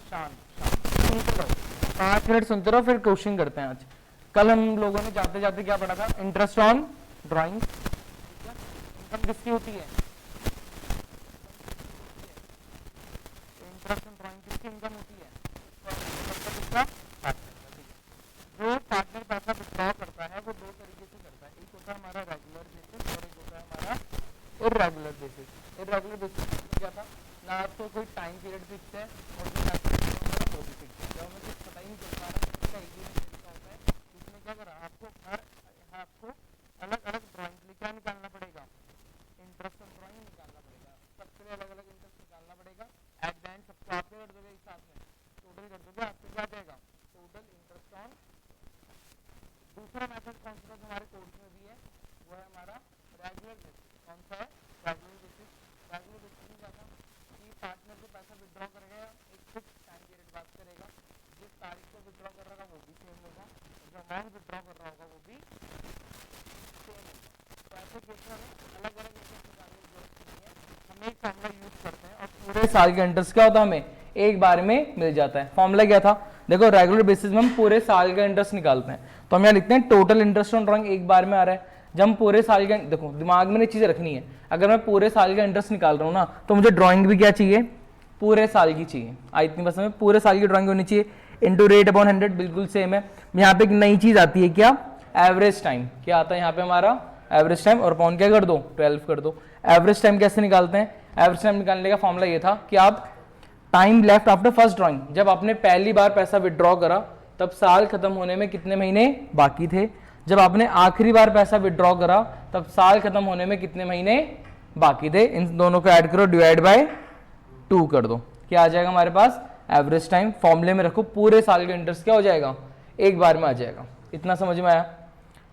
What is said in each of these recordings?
शांत शांत सुनते रहो, 5 मिनट सुनते रहो, फिर क्वेश्चन करते हैं आज। कल हम लोगों ने जाते जाते क्या पढ़ा था, इंटरेस्ट ऑन ड्राइंग। इनकम किसकी होती है, इंटरेस्ट ऑन ड्राइंग किसकी इनकम होती है, किसका, जो पार्टनर पैसा विड्रॉ करता है वो दो तरीके से करता है, एक होता है हमारा रेगुलर बेसिस और एक होता है हमारा इर्रेगुलर बेसिस। इर्रेगुलर बेसिस क्या था, ना आपको कोई टाइम पीरियड फिक्स है और जो वो भी फिक्स है, जब हमें कुछ पता ही नहीं चल पा रहा इसका एक ही तरीका होता है, उसमें क्या करा आपको आपको अलग अलग ड्राइंग के लिए क्या निकालना पड़ेगा, इंटरेस्ट ऑन ड्राइंग निकालना पड़ेगा, सबके लिए अलग अलग इंटरेस्ट निकालना पड़ेगा। एट द एंड सबको आप कर दोगे एक साथ में, टोटल कर दोगे, आपको क्या जाएगा टोटल इंटरेस्ट ऑन। दूसरा मेथड कौन सा हमारे कोर्स में भी है, वो है हमारा रेगुलर बेसिस। कौन सा है, रेगुलर बेसिस। रेगुलर बेसिस में क्या था कि पार्टनर जो पैसा विड्रॉ करेगा एक फिक्स टाइम पीरियड बात करेगा, जिस तारीख को विड्रॉ कर रहा होगा वो भी सेम होगा, जो अमाउंट विड्रॉ कर रहा होगा वो भी सेम होगा। तो ऐसे केस में अलग अलग इंटरेस्ट निकालने की जरूरत नहीं है, हम एक फॉर्मूला यूज करते हैं और पूरे साल का इंटरेस्ट क्या होता है हमें एक बार में मिल जाता है। फॉर्मूला क्या था, देखो रेगुलर बेसिस में हम पूरे साल का इंटरेस्ट निकालते हैं, तो हम यहाँ लिखते हैं टोटल इंटरेस्ट ऑन ड्राइंग एक बार में आ रहा है। जब हम पूरे साल का, देखो दिमाग में चीजें रखनी है, अगर मैं पूरे साल का इंटरेस्ट निकाल रहा हूँ ना तो मुझे ड्राइंग भी क्या चाहिए, पूरे साल की चाहिए। इतनी बस में पूरे साल की ड्राइंग होनी चाहिए। इंटू रेट अपॉन 100 बिल्कुल सेम है। यहाँ पे एक नई चीज आती है क्या, एवरेज टाइम। क्या आता है यहाँ पे हमारा एवरेज टाइम, और अपॉन क्या कर दो 12 कर दो। एवरेज टाइम कैसे निकालते हैं, एवरेज टाइम निकालने का फॉर्मूला ये था कि आप time left after first drawing, जब आपने पहली बार पैसा विड्रॉ करा तब साल खत्म होने में कितने महीने बाकी थे, जब आपने आखिरी बार पैसा विड्रॉ करा तब साल खत्म होने में कितने महीने बाकी थे। इन दोनों को ऐड करो, डिवाइड बाय 2 कर दो, क्या आ जाएगा हमारे पास एवरेज टाइम। फॉर्मूले में रखो, पूरे साल का इंटरेस्ट क्या हो जाएगा एक बार में आ जाएगा। इतना समझ में आया,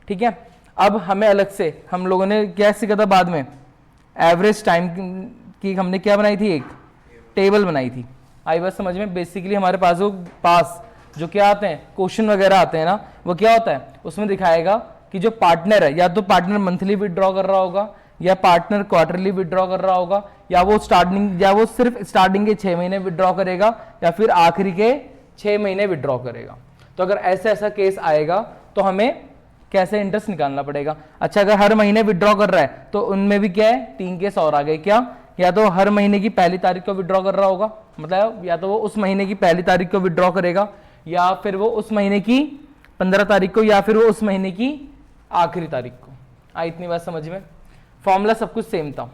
ठीक है। अब हमें अलग से हम लोगों ने क्या सीखा था बाद में, एवरेज टाइम की हमने क्या बनाई थी, एक टेबल बनाई थी। आई बात समझ में। बेसिकली हमारे पास जो क्या आते हैं क्वेश्चन वगैरह आते हैं ना, वो क्या होता है उसमें दिखाएगा कि जो पार्टनर है, या तो पार्टनर मंथली विड्रॉ कर रहा होगा, या पार्टनर क्वार्टरली विड्रॉ कर रहा होगा, या वो सिर्फ स्टार्टिंग के 6 महीने विड्रॉ करेगा, या फिर आखिरी के 6 महीने विड्रॉ करेगा। तो अगर ऐसा केस आएगा तो हमें कैसे इंटरेस्ट निकालना पड़ेगा। अच्छा, अगर हर महीने विड्रॉ कर रहा है तो उनमें भी क्या है 3 केस और आ गए। क्या, या तो हर महीने की पहली तारीख को विड्रॉ कर रहा होगा, मतलब या तो वो उस महीने की पहली तारीख को विड्रॉ करेगा, या फिर वो उस महीने की 15 तारीख को, या फिर वो उस महीने की आखिरी तारीख को। इतनी बात समझ में। फॉर्मूला सब कुछ सेम था।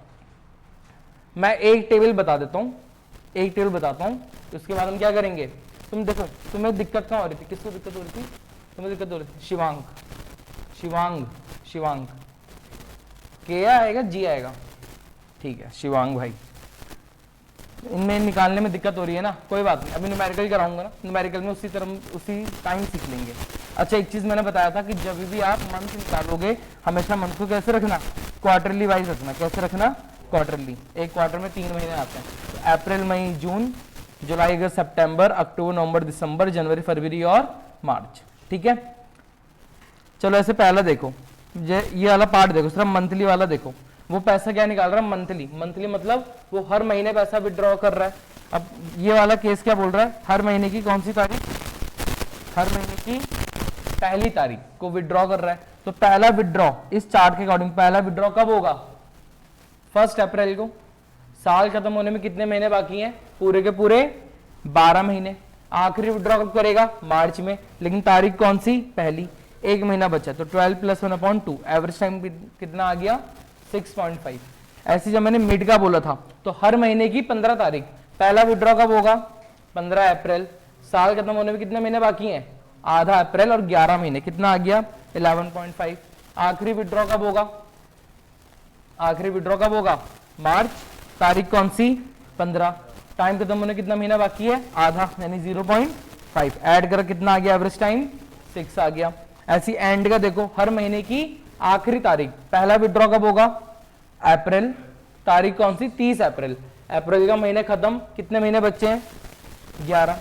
मैं एक टेबल बता देता हूं, एक टेबल बताता हूं, उसके बाद हम क्या करेंगे। तुम देखो, तुम्हें दिक्कत कहां हो रही थी, किसको दिक्कत हो रही थी, तुम्हें दिक्कत हो रही थी, शिवांग के आएगा जी आएगा, ठीक है शिवांग भाई, इनमें निकालने में दिक्कत हो रही है ना, कोई बात नहीं, अभी न्यूमेरिकल कराऊंगा ना, न्यूमेरिकल में उसी टाइम सीख लेंगे। अच्छा, एक चीज मैंने बताया था कि जब भी आप मंथ निकालोगे हमेशा मंथ को कैसे रखना, क्वार्टरली वाइज रखना। कैसे रखना, क्वार्टरली। एक क्वार्टर में 3 महीने आते हैं, तो अप्रैल मई जून जुलाई अगस्त सितंबर अक्टूबर नवंबर दिसंबर जनवरी फरवरी और मार्च, ठीक है। चलो ऐसे पहला देखो, ये वाला पार्ट देखो, सिर्फ मंथली वाला देखो। वो पैसा क्या निकाल रहा है, मंथली मतलब वो हर महीने पैसा विड्रॉ कर रहा है। अब ये वाला केस क्या बोल रहा है, हर महीने की कौन सी तारीख, हर महीने की पहली तारीख को विड्रॉ कर रहा है। तो पहला विड्रॉ इस चार्ट के अकॉर्डिंग पहला विड्रॉ कब होगा, 1 अप्रैल को। साल खत्म होने में कितने महीने बाकी हैं, पूरे के पूरे 12 महीने। आखिरी विड्रॉ कब करेगा, मार्च में, लेकिन तारीख कौन सी, पहली। 1 महीना बचा, तो 12 + 1/2, एवरेज टाइम कितना आ गया 6.5। ऐसे जब मैंने मिड का बोला था, तो हर महीने की 15 तारीख पहला विड्रॉ कब होगा, 15 अप्रैल। साल खत्म होने में कितने महीने बाकी हैं, आधा अप्रैल और 11 महीने, कितना आ गया 11.5। आखिरी विड्रॉ कब होगा, आखिरी विड्रॉ कब होगा, मार्च, तारीख कौन सी 15। टाइम खत्म होने कितना महीना बाकी है, आधा, यानी 0.5। ऐड कर कितना आ गया, एवरेज टाइम 6 आ गया। ऐसी एंड का देखो, हर महीने की आखिरी तारीख पहला विड्रॉ कब होगा, अप्रैल, तारीख कौन सी 30 अप्रैल। अप्रैल का महीने खत्म, कितने महीने बच्चे हैं 11।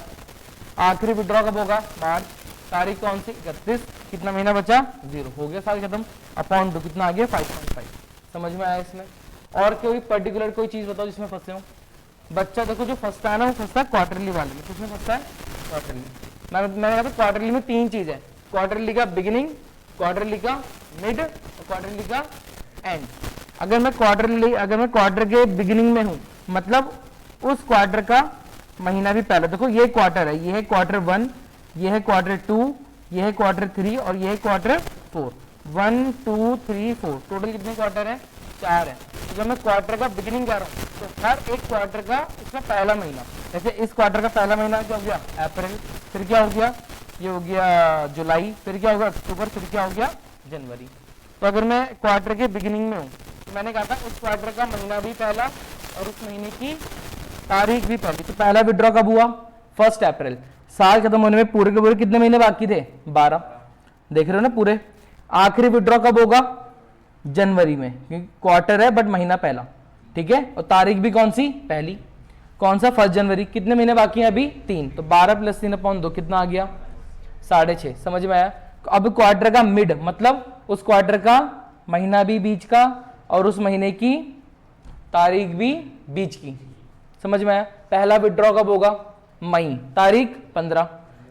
आखिरी विड्रॉ कब होगा, मार्च, तारीख कौन सी 31, कितना महीना बचा 0, हो गया साल खत्म। अपॉन 2 कितना आ गया 5.5। समझ में आया इसमें। और कोई पर्टिकुलर कोई चीज बताओ जिसमें फंसे हो, बच्चा देखो जो फंसता है ना, वो फंसता है क्वार्टरली वाले में। किसमें फंसता है? क्वार्टरली। मैंने कहा क्वार्टरली में 3 चीज है, क्वार्टरली का बिगिनिंग, क्वार्टरली का मिड और क्वार्टरली का एंड। अगर मैं क्वार्टर के बिगिनिंग में हूं, मतलब उस क्वार्टर का महीना भी पहले, देखो ये क्वार्टर है, ये है क्वार्टर 1, ये है क्वार्टर 2, ये है क्वार्टर 3 और ये है क्वार्टर 4। 1 2 3 4 टोटल कितने क्वार्टर है? 4 है। तो जब मैं क्वार्टर का बिगिनिंग कर रहा हूँ तो हर एक क्वार्टर का इसका पहला महीना, जैसे इस क्वार्टर का पहला महीना क्या हो गया? अप्रैल। फिर क्या हो गया? ये हो गया जुलाई। फिर क्या होगा? अक्टूबर। फिर क्या हो गया? जनवरी। तो अगर मैं क्वार्टर के बिगिनिंग में हूँ तो मैंने कहा था उस क्वार्टर का महीना भी पहला और उस महीने की तारीख भी पहली। तो पहला विड्रॉ कब हुआ? 1 अप्रैल। साल खत्म होने में पूरे के पूरे कितने महीने बाकी थे? 12। देख रहे हो ना पूरे। आखिरी विड्रॉ कब होगा? जनवरी में, क्योंकि क्वार्टर है बट महीना पहला, ठीक है। और तारीख भी कौन सी? पहली। कौन सा? 1 जनवरी। कितने महीने बाकी हैं अभी? 3। तो 12 + 3/2 कितना आ गया? 6.5। समझ में आया? अब क्वार्टर का मिड, मतलब उस क्वार्टर का महीना भी बीच का और उस महीने की तारीख भी बीच की। समझ में आया? पहला विड्रॉ कब होगा? मई, तारीख 15।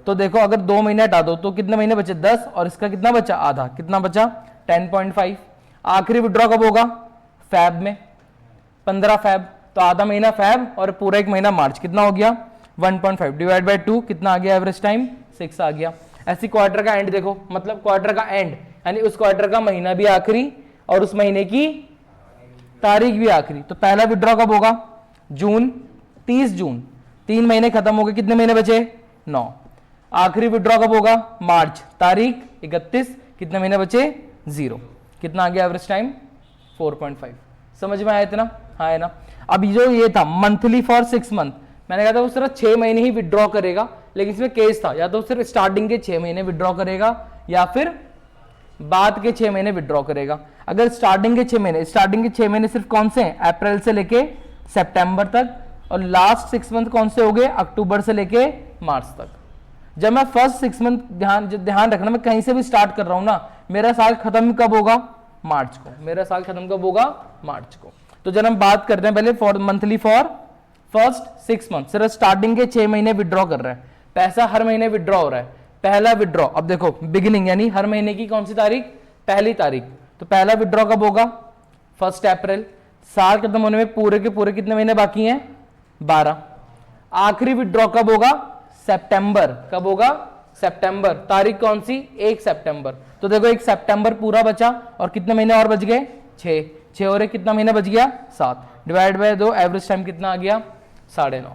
तो देखो अगर 2 महीने हटा दो तो कितने महीने बचे? 10 और इसका कितना बचा? आधा। कितना बचा? 10.5। आखिरी विड्रॉ कब होगा? फैब में, 15 फैब। तो आधा महीना फैब और पूरा 1 महीना मार्च। कितना हो गया? 1.5 डिवाइड बाई 2 कितना आ गया? एवरेज टाइम 6 आ गया। ऐसी क्वार्टर का एंड देखो, मतलब क्वार्टर का एंड यानी उस क्वार्टर का महीना भी आखिरी और उस महीने की तारीख भी आखिरी। तो पहला विड्रॉ कब होगा? जून, 30 जून। 3 महीने खत्म हो गए, कितने महीने बचे? 9। आखिरी विड्रॉ कब होगा? मार्च, तारीख 31। कितने महीने बचे? 0। कितना आ गया एवरेज टाइम? 4.5। समझ में आया इतना? हाँ है ना। अब जो ये था मंथली फॉर 6 मंथ, मैंने कहा था वो सिर्फ 6 महीने ही विड्रॉ करेगा, लेकिन इसमें केस था या तो सिर्फ स्टार्टिंग के 6 महीने विड्रॉ करेगा या फिर बाद के 6 महीने विड्रॉ करेगा। अगर स्टार्टिंग के 6 महीने सिर्फ कौन से हैं? अप्रैल से लेके सितंबर तक, और लास्ट 6 मंथ कौन से हो गए? अक्टूबर से लेके मार्च तक। जब मैं फर्स्ट 6 मंथ ध्यान रखना, मैं कहीं से भी स्टार्ट कर रहा हूं ना, मेरा साल खत्म कब होगा? मार्च को। मेरा साल खत्म कब होगा? मार्च को। तो जब हम बात करते हैं पहले for monthly for first 6 month, सिर्फ स्टार्टिंग के 6 महीने विड्रॉ कर रहे हैं, पैसा हर महीने विड्रॉ हो रहा है। पहला विड्रॉ, अब देखो बिगिनिंग यानी हर महीने की कौन सी तारीख? पहली तारीख। तो पहला विड्रॉ कब होगा? 1 अप्रैल। साल खत्म होने में पूरे के पूरे कितने महीने बाकी हैं? 12। आखिरी विड्रॉ कब होगा? सितंबर। कब होगा? सितंबर। तारीख कौन सी? 1 सितंबर। तो देखो 1 सितंबर पूरा बचा और कितने महीने और बच गए? 6 और 1 कितना महीना बच गया? 7 डिवाइड बाय 2 एवरेज टाइम कितना आ गया? 9.5।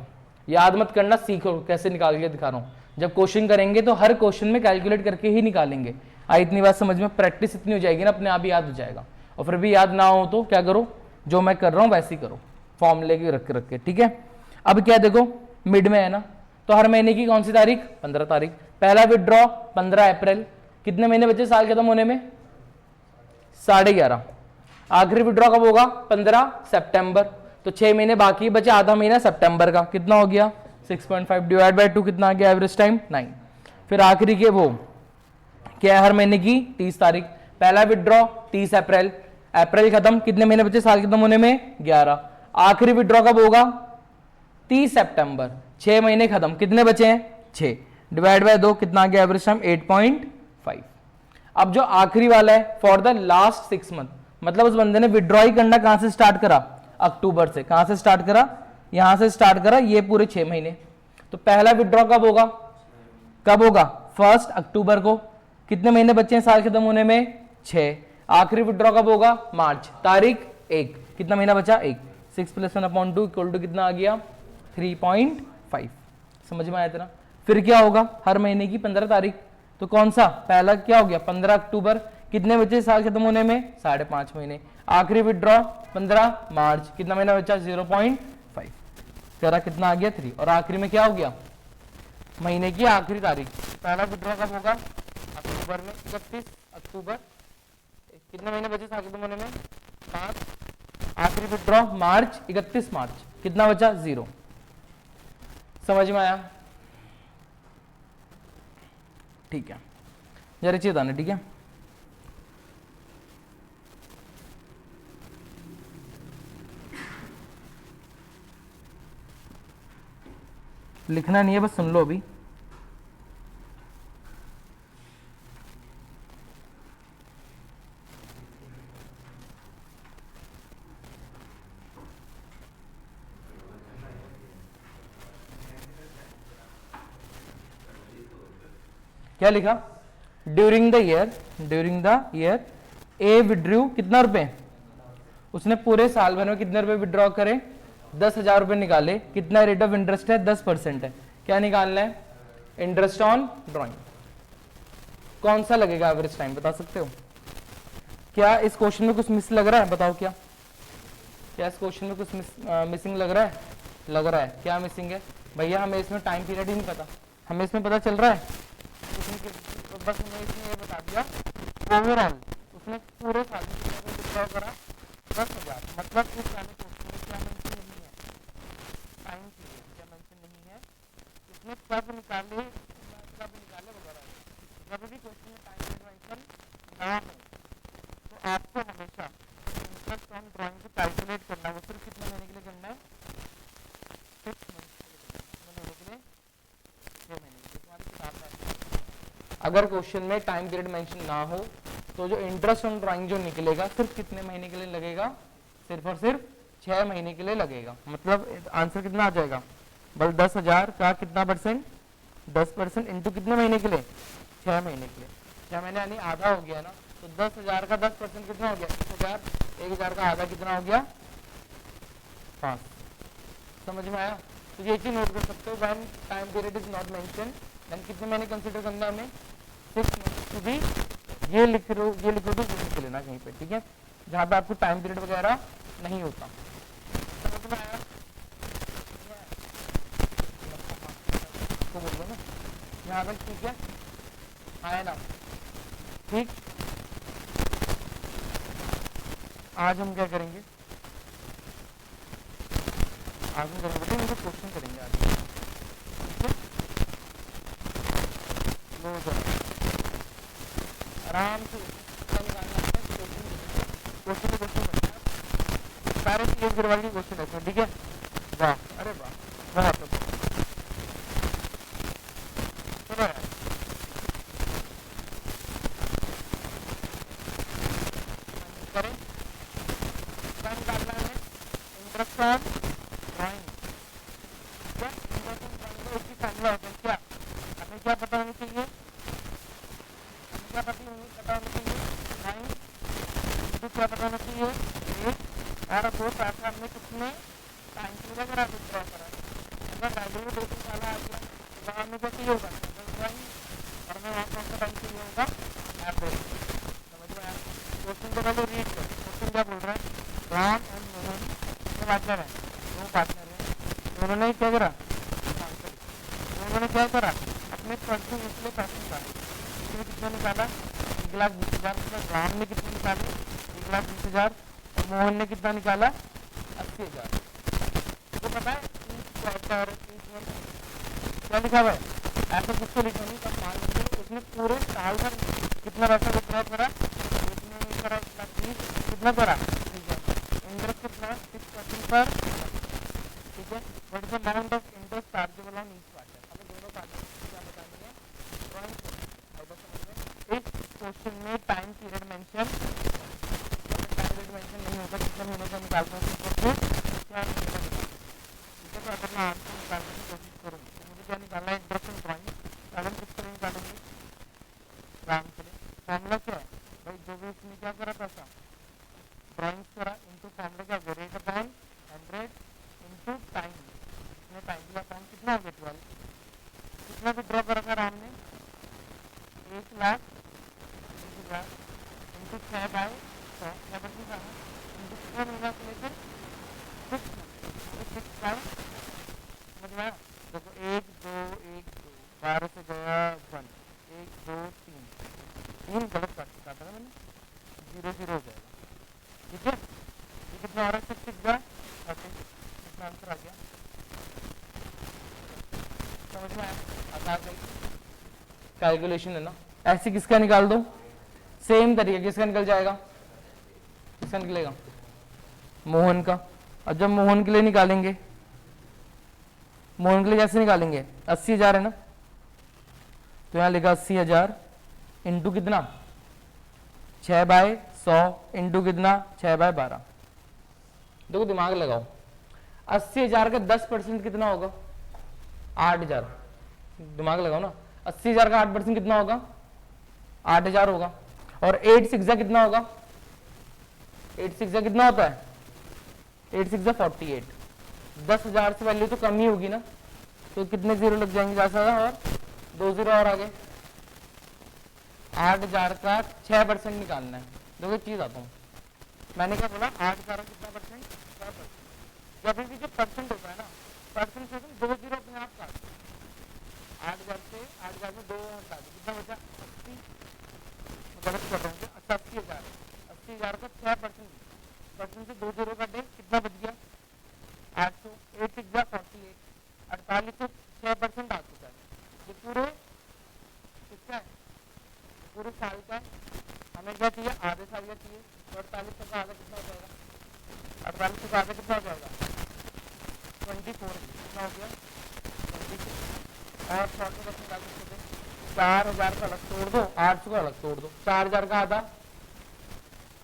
याद मत करना, सीखो कैसे निकाल के दिखा रहा हूं। जब क्वेश्चन करेंगे तो हर क्वेश्चन में कैलकुलेट करके ही निकालेंगे। आई इतनी बात समझ में? प्रैक्टिस इतनी हो जाएगी ना, अपने आप ही याद हो जाएगा। और फिर भी याद ना हो तो क्या करो, जो मैं कर रहा हूं वैसे ही करो, फॉर्मूले के रख के, ठीक है। अब क्या देखो मिड में है ना, तो हर महीने की कौन सी तारीख? 15 तारीख। पहला विड्रॉ 15 अप्रैल। कितने महीने बचे साल खत्म होने में? 11.5। आखिरी विड्रॉ कब होगा? 15 सितंबर। तो 6 महीने बाकी बचे, आधा महीना सितंबर का। कितना हो गया? 6.5 डिवाइड बाय 2 कितना आ गया? Average time 9। फिर आखिरी के वो क्या है? हर महीने की 30 तारीख। पहला विड्रॉ 30 अप्रैल। अप्रैल खत्म, कितने महीने बचे साल खत्म होने में? 11। आखिरी विड्रॉ कब होगा? 30 सितंबर। 6 महीने खत्म, कितने बचे हैं? 6 डिवाइड बाय 2 कितना आ गया? Average time 8.5। अब जो आखिरी वाला है फॉर द लास्ट 6 मंथ, मतलब उस बंदे ने विड्रॉ ही करना कहां से स्टार्ट करा? अक्टूबर से। कहां से स्टार्ट करा? यहां से स्टार्ट करा, ये पूरे 6 महीने। तो पहला विड्रॉ कब होगा? कब होगा? 1 अक्टूबर को। कितने महीने बचे हैं साल खत्म होने में? 6। आखिरी विड्रॉ कब होगा? मार्च, तारीख 1। कितना महीना बचा? 1। 6 + 1/2 इक्वल टू कितना आ गया? 3.5। समझ में आया इतना? फिर क्या होगा? हर महीने की 15 तारीख। तो कौन सा? पहला क्या हो गया? 15 अक्टूबर। कितने बचे साल खत्म होने में? 5.5 महीने। आखिरी विड्रॉ 15 मार्च। कितना महीना बचा? 0.5। तेरा कितना आ गया? 3। और आखिरी में क्या हो गया? महीने की आखिरी तारीख। पहला विड्रॉ कब होगा? अक्टूबर में, 31 अक्टूबर। कितने महीने बचे साल खत्म होने में? 5। आखिरी विड्रॉ मार्च, 31 मार्च। कितना बचा? 0। समझ में आया? ठीक है, जरा चीज आना, ठीक है। लिखना नहीं है, बस सुन लो अभी। क्या लिखा? During the year A withdrew कितना रुपए, उसने पूरे साल भर में कितने रुपए विड्रॉ करे? 10,000 रुपए निकाले। कितना रेट ऑफ इंटरेस्ट है? 10% है। क्या निकालना है? Interest on drawing. कौन सा लगेगा एवरेज टाइम, बता सकते हो? क्या इस क्वेश्चन में कुछ मिस लग रहा है? बताओ क्या इस क्वेश्चन में कुछ मिसिंग लग रहा है? लग रहा है। क्या मिसिंग है भैया? हमें इसमें टाइम पीरियड ही नहीं पता। हमें इसमें पता चल रहा है बस हमें इसने ये बता दिया ओवरऑल उसने पूरे साल में कितना विड्रॉ करा? 10,000। मतलब इस वाले क्वेश्चन में क्या मेंशन नहीं है? टाइम पीरियड क्या मेंशन नहीं है? इसने कब निकाले वगैरह। जब भी क्वेश्चन में टाइम पीरियड मेंशन ना हो तो आपको हमेशा इंटरेस्ट ऑन ड्राइंग को कैलकुलेट करना है। वो सिर्फ कितने महीने के लिए करना है? 6 मंथ के लिए। कितने महीने के लिए? 6 महीने के लिए। तुम्हारी किताब में अगर क्वेश्चन में टाइम पीरियड मेंशन ना हो तो जो इंटरेस्ट ऑन ड्राइंग जो निकलेगा सिर्फ कितने महीने के लिए लगेगा? सिर्फ और सिर्फ 6 महीने के लिए लगेगा। मतलब आंसर कितना आ जाएगा? बस 10,000 का कितना परसेंट? 10% इंटू कितने महीने के लिए? 6 महीने के लिए। 6 महीने यानी आधा हो गया ना। तो 10,000 का 10% कितना हो गया? 1,000। 1,000 का आधा कितना हो गया? 5। समझ में आया? तो ये चीज नोट कर सकते हो। When time period is not mention then कितने महीने कंसीडर करना है हमें? 6 मंथ टू बी। ये लिख लो तो लिख लेना कहीं पे, ठीक है, जहाँ पे आपको टाइम पीरियड वगैरह नहीं होता। समझ में आया? तो बोल दो ना यहाँ तक, ठीक है? आया ना? ठीक। आज हम क्या करेंगे? आज हम करेंगे बेटे इनको क्वेश्चन करेंगे आज, ठीक है? लो जरा आराम से क्वेश्चन करना है। सारे चीज गिरवाली क्वेश्चन है इसमें, ठीक है? वाह, अरे वाह, बहुत अच्छा। चलो यार करें। क्या निकालना है? Interest on drawing. क्या इंटरेस्ट ऑन ड्राइंग में उसकी फॉर्मूला होता है क्या? हमें क्या पता होना चाहिए? क्या पता होना चाहिए? ड्राइंग तो क्या पता होना चाहिए? और दो पैसा हमने कितने टाइम के लिए करा विड्रॉ करा। अगर वैल्यू 2 साल आ गया तो हमें क्या चाहिए होगा? ड्राइंग। और हमें वहाँ कौन सा टाइम चाहिए होगा? एवरेज। समझ में आया? क्वेश्चन को पहले रीड कर। क्वेश्चन क्या बोल रहा है? राम एंड मोहन के पार्टनर है, 2 पार्टनर है। दोनों ने क्या करा? दोनों ने क्या करा? अपने पर्सन इसलिए पैसे निकाले। इसमें कितना निकाला? 1,20,000। राम ने कितने निकाले? 1,20,000। और मोहन ने कितना निकाला? 80,000। तो पता है क्या लिखा हुआ है? ऐसा कुछ तो लिखा नहीं। तो मान लीजिए उसने पूरे साल भर कितना पैसा विड्रॉ करा? उसने करा 1,20,000। कितना करा? इंटरेस्ट कितना? 6% पर, ठीक है? What is the amount of interest chargeable on each partner? हमें दोनों पार्टनर को क्या बतानी है? ड्राइंग। और बस समझ में इस क्वेश्चन में टाइम पीरियड मेंशन नहीं होगा। कितना महीने का निकालना है तो क्या निकलेगा? ठीक है? तो अगर मैं आंसर निकालने की कोशिश करूँ तो मुझे क्या निकालना है? Interest on drawing. अगर हम किस तरह निकालेंगे? राम के लिए फॉर्मूला क्या है भाई? जो भी उसने क्या करा पैसा ड्राइंग करा इंटू फॉर्मूला क्या हो? Rate upon 100 into time. इसमें टाइम का फॉर्म कितना हो गया? 12। कितना विड्रॉ करा था राम ने? 1,20,000 इंटू 6 बाय 100 क्या बचेगा? इंटू कितना महीना से लेकर 6 6 बाय। समझ में आया? देखो 1 2 1 2 12 से गया 1 1 2 3 3 गलत काटा था मैंने, 0 0 हो जाएगा, ठीक है? ये कितना आ रहा है? 6 गया 30। कितना आंसर आ गया? समझ में आया? कैलकुलेशन है ना? ऐसे किसका निकाल दो? सेम तरीके किसका निकल जाएगा? किसका निकलेगा? मोहन का। और जब मोहन के लिए निकालेंगे, मोहन के लिए कैसे निकालेंगे, 80,000 है ना, तो यहाँ लिखा 80,000 इंटू कितना 6/100 इंटू कितना 6/12। देखो दिमाग लगाओ, 80,000 का 10% कितना होगा 8,000। दिमाग लगाओ ना, 80,000 का 8% कितना होगा 8,000 होगा। और 8 6 कितना होगा, 8 6 कितना होता है, 8 6 48। 10,000 से वैल्यू तो कम ही होगी ना, तो कितने जीरो लग जाएंगे ज्यादा, और 2 जीरो और आगे। 8,000 का 6% निकालना है। देखो चीज आता हूँ, मैंने क्या बोला, 8,000 का कितना परसेंट, 6%। जब भी जो परसेंट होता है ना, परसेंट से तुम 2 जीरो अपने आप काट दो। 8,000 से 8,000 में 2 काट दो, कितना बचा 80। गलत कर रहा हूँ, 80,000। 80,000 का 6% परसेंट से 2 जीरो काटे, कितना बच गया 800। 8 6 48, 48 से 6% आ चुका है। ये पूरे किसका है, पूरे साल का है। हमें क्या चाहिए, आधे साल का चाहिए। तो 48 का आधा कितना हो जाएगा, 48 का आधा कितना हो जाएगा 24। कितना हो गया 24। और शॉर्ट में निकाल सकते हैं, 4,000 का अलग तोड़ दो, 800 का अलग तोड़ दो। 4,000 का आधा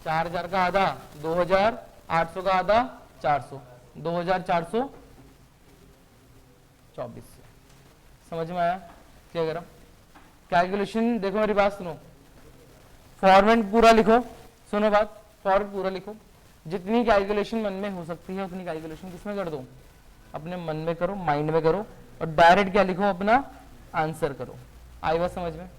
4,000 का आधा 2,000, 800 का आधा 400, 2,424। समझ में आया क्या करा कैलकुलेशन। देखो मेरी बात सुनो, फॉर्मेट पूरा लिखो, सुनो बात, फॉर्मेट पूरा लिखो। जितनी कैलकुलेशन मन में हो सकती है उतनी कैलकुलेशन किसमें कर दो, अपने मन में करो, माइंड में करो, और डायरेक्ट क्या लिखो, अपना आंसर करो। आई बात समझ में।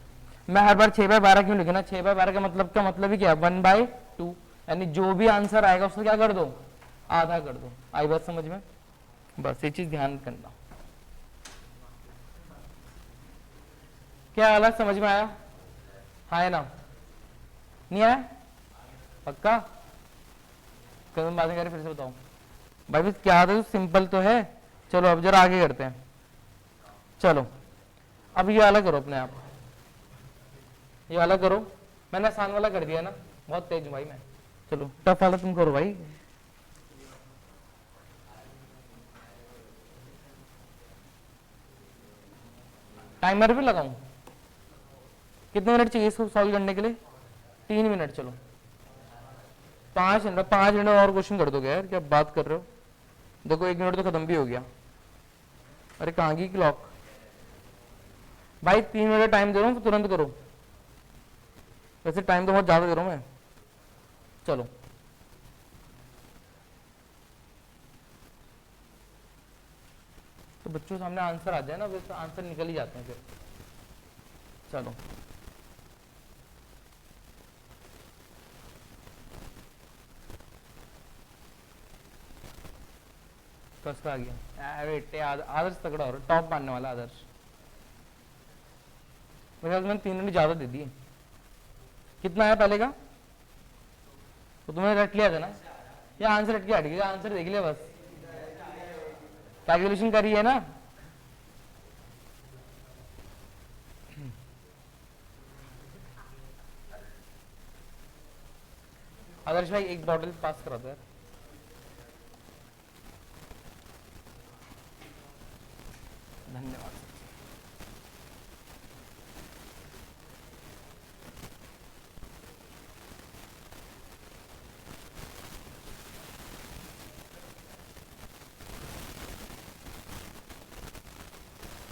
मैं हर बार 6/12 क्यों लिखना, 6/12 का मतलब ही क्या, 1/2, यानी जो भी आंसर आएगा उसको क्या कर दो, आधा कर दो। आई बात समझ में, बस ये चीज ध्यान करना। क्या अलग समझ में आया, हाँ है ना, नहीं आया पक्का, कल बातें करें फिर से बताओ भाई। भी क्या था, सिंपल तो है। चलो अब जरा आगे करते हैं। चलो अब ये वाला करो अपने आप, ये वाला करो। मैंने आसान वाला कर दिया ना, बहुत तेज हूं भाई मैं। चलो टफ वाला तुम करो भाई। टाइमर भी लगाऊं, कितने मिनट चाहिए इसको सॉल्व करने के लिए, 3 मिनट। चलो 5 मिनट और क्वेश्चन कर दोगे यार, क्या बात कर रहे हो। देखो 1 मिनट तो खत्म भी हो गया। अरे कहाँ की क्लॉक भाई, 3 मिनट टाइम दे रहा हूँ, तुरंत करो। वैसे टाइम तो बहुत ज्यादा दे रहा हूँ मैं। चलो तो बच्चों सामने आंसर आ जाए ना, वैसे आंसर निकल ही जाते हैं फिर। चलो कसका आ गया, अरे आदर्श तगड़ा हो रहा, टॉप मारने वाला आदर्श। मेरे ख्याल से मैंने 3 मिनट ज्यादा दे दिए। कितना आया पहले का, तो तुमने रट लिया था ना, या आंसर रट के हट गया, आंसर देख लिया बस, कैलकुलेशन करी है ना। आदर्श भाई एक बॉटल पास करा दो यार। धन्यवाद।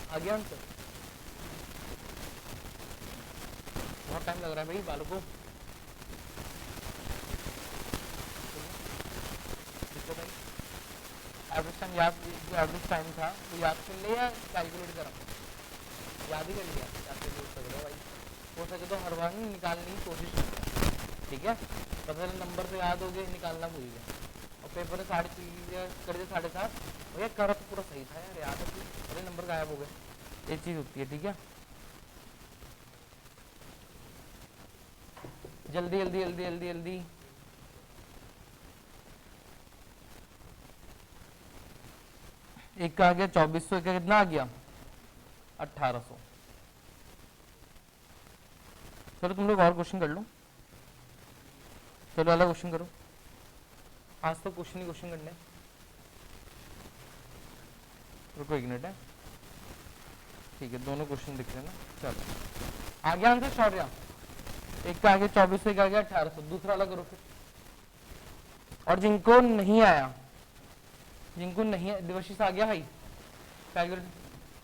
आ गया आंसर, बहुत टाइम लग रहा है भाई बालों को। देखो भाई एवरेज टाइम याद, जो एवरेज टाइम था वो याद कर लिया, कैलकुलेट करा, याद ही कर लिया, याद कर लिया भाई। हो सके तो हर बार निकालने की कोशिश करो, ठीक है। पता चला नंबर तो याद हो गए, निकालना भूल गया, और पेपर में 3:30 कर दिया, 7:30। भैया करा तो पूरा सही था यार, याद है, अरे नंबर गायब हो गए, ये चीज होती है, ठीक है। जल्दी जल्दी जल्दी जल्दी जल्दी। एक का आ गया 2400, का कितना आ गया 1800। चलो तुम लोग और क्वेश्चन कर लो, चलो अलग क्वेश्चन करो, आज तो क्वेश्चन ही क्वेश्चन करने। रुको एक मिनट है, ठीक है दोनों क्वेश्चन दिख रहे हैं ना। चलो आगे आंसर शौर्या, एक का आगे 2400, एक आगे 1800, दूसरा वाला करो फिर। और जिनको नहीं आया, जिनको नहीं है, देवाशीष आ गया भाई,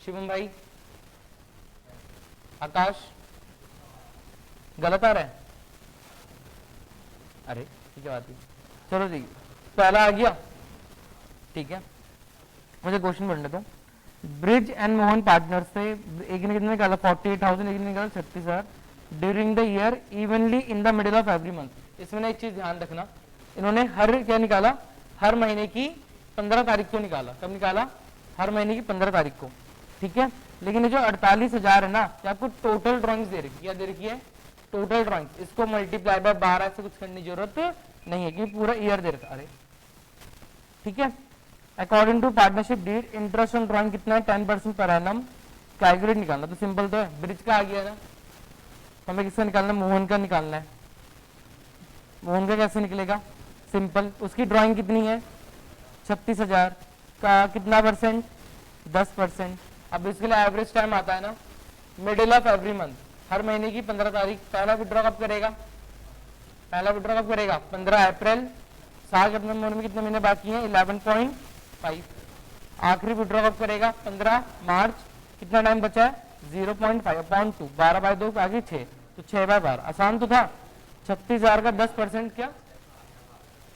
शिवम भाई, आकाश गलत आ रहा है, अरे ठीक है बात है, चलो ठीक है पहला आ गया, ठीक है मुझे क्वेश्चन पढ़ने दो। ब्रिज एंड मोहन पार्टनर से एक ने कितने निकाला 48,000, एक ने निकाला 36,000 during the year evenly in the middle of every month. इसमें ना एक चीज ध्यान रखना, इन्होंने हर क्या निकाला, हर महीने की 15 तारीख को निकाला। कब निकाला? हर महीने की 15 तारीख को, ठीक है। लेकिन ये जो 48,000 है ना, ये आपको टोटल ड्रॉइंग्स दे रखी है, क्या दे रखी है? Total drawings. इसको मल्टीप्लाई बाय 12 से कुछ करने की जरूरत नहीं है क्योंकि पूरा ईयर दे रखा। अरे ठीक है। According to partnership deed interest on drawing कितना है? 10% पर एनम। कैलकुलेट निकालना तो सिंपल तो है, ब्रिज का आ गया ना, हमें किसका निकालना है? मोहन का निकालना है। मोहन का कैसे निकलेगा? सिंपल, उसकी ड्राइंग कितनी है? 36,000 का कितना परसेंट? 10%। अब इसके लिए एवरेज टाइम आता है ना, मिडिल ऑफ एवरी मंथ, हर महीने की 15 तारीख। पहला विड्रॉ कब करेगा? पहला विड्रॉ कब करेगा? 15 अप्रैल। साल के अपने में कितने महीने बाकी हैं? 11.5। आखिरी विड्रॉ कब करेगा? 15 मार्च। कितना टाइम बचा है? 0.5/2, 12/2 आगे 6, तो 6/12। आसान तो था। 36,000 का 10% क्या?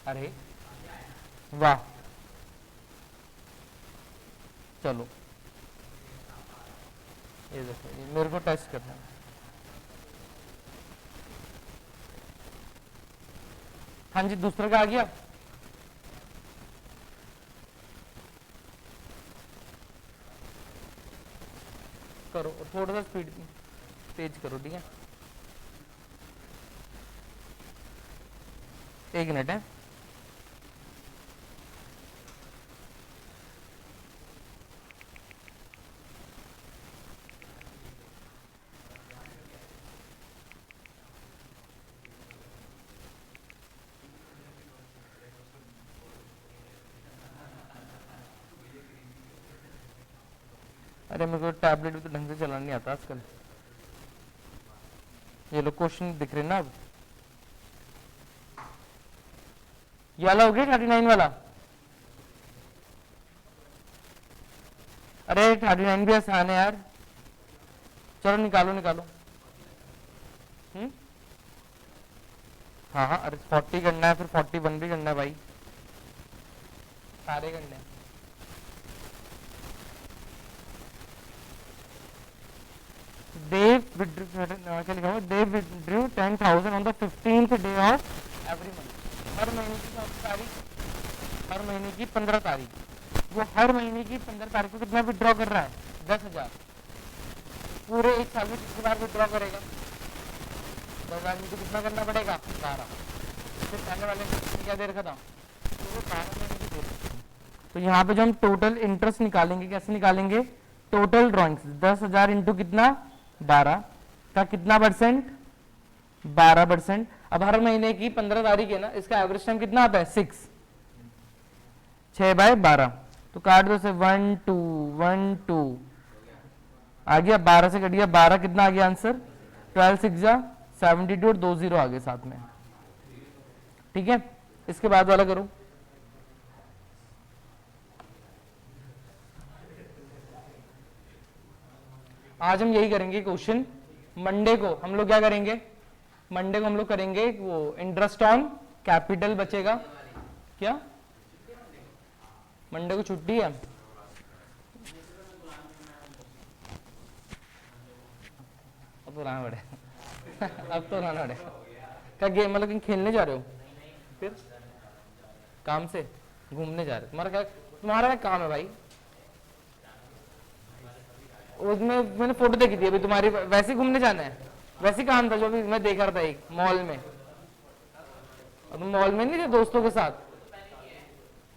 अरे वाह, चलो ये देखो, ये मेरे को टेस्ट करना है। हाँ जी, दूसरा का आ गया। करो और थोड़ा सा स्पीड तेज करो, ठीक है। एक मिनट है। अरे मेरे को टैबलेट भी तो ढंग से चलाना नहीं आता आजकल। ये लो क्वेश्चन दिख रहे ना अब। ये वाला हो गया 39 वाला। अरे 39 भी आसान है यार। चलो निकालो निकालो। हाँ हाँ, अरे 40 करना है, फिर 41 भी करना है भाई, सारे करने हैं। They withdrew 10,000 on the 15th day of every month. हर महीने की 15 तारीख, हर महीने की 15 तारीख, वो हर महीने की 15 तारीख को कितना विड्रॉ कर रहा है? 10,000। पूरे एक साल में कितनी बार विड्रॉ करेगा? 10,000 में तो कितना करना पड़ेगा? 12। फिर पहले वाले में क्या दे रखा था? तो वो 12 महीने की दे रखी थी। तो यहाँ पे जो हम टोटल इंटरेस्ट निकालेंगे, कैसे निकालेंगे? टोटल ड्रॉइंग्स 10,000 इंटू कितना? 12 का कितना परसेंट? 12%। अब हर महीने की 15 तारीख है ना, इसका एवरेज टाइम कितना आता है? 6/12। तो काट दो से 1 2 1 2 आ गया, 12 से कट गया 12, कितना आ गया आंसर? 12 6 72 और 2 0 आ गए साथ में, ठीक है। इसके बाद वाला करो। आज हम यही करेंगे क्वेश्चन। मंडे को हम लोग क्या करेंगे? मंडे को हम लोग करेंगे वो इंटरेस्ट ऑन कैपिटल बचेगा। क्या मंडे को छुट्टी है? अब तो लाना पड़ेगा अब तो लाना पड़ेगा। क्या गेम मतलब कहीं खेलने जा रहे हो? फिर काम से घूमने जा रहे हो? तुम्हारा क्या, तुम्हारा क्या काम है भाई? उसमें मैंने फोटो देखी थी अभी तुम्हारी, वैसे घूमने जाना है? वैसे काम था जो भी मैं देख रहा था एक मॉल में। और तुम मॉल में नहीं थे दोस्तों के साथ?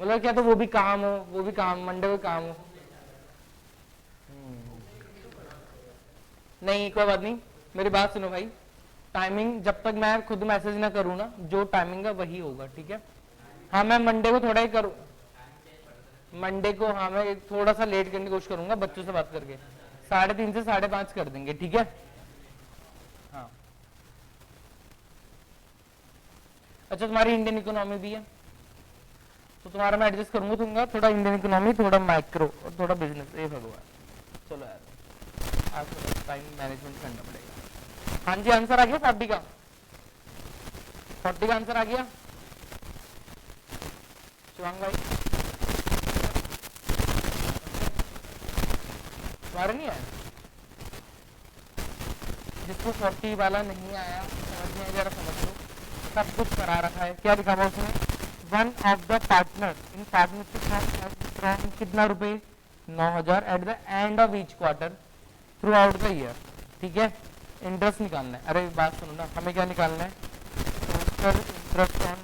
मतलब क्या, तो वो भी काम हो, वो भी काम, मंडे को काम हो? नहीं कोई बात नहीं, मेरी बात सुनो भाई। टाइमिंग जब तक मैं खुद मैसेज ना करूँ ना, जो टाइमिंग है वही होगा, ठीक है। हाँ मैं मंडे को थोड़ा ही करूँ। मंडे को, हाँ मैं थोड़ा सा लेट करने की कोशिश करूंगा बच्चों से बात करके, 3:30 से 5:30 कर देंगे, ठीक है। हाँ अच्छा, तुम्हारी इंडियन इकोनॉमी भी है तो तुम्हारा मैं एडजस्ट करूंगा, दूंगा थोड़ा इंडियन इकोनॉमी, थोड़ा माइक्रो और थोड़ा बिजनेस। ए भगवान, चलो यार आज थोड़ा टाइम मैनेजमेंट करना पड़ेगा। हाँ जी, आंसर आ गया 40 का, 40 का आंसर आ गया शिवांग भाई, तुम्हारा नहीं आया? जिसको 40 वाला नहीं आया समझ में जरा समझ लो, सब कुछ करा रखा है। क्या लिखा हुआ उसमें? One of the partner in partnership कितना रुपए? 9,000 at the end of each quarter through out the year, ठीक है। इंटरेस्ट निकालना है। अरे बात सुनो ना, हमें क्या निकालना है? टोटल इंटरेस्ट ऑन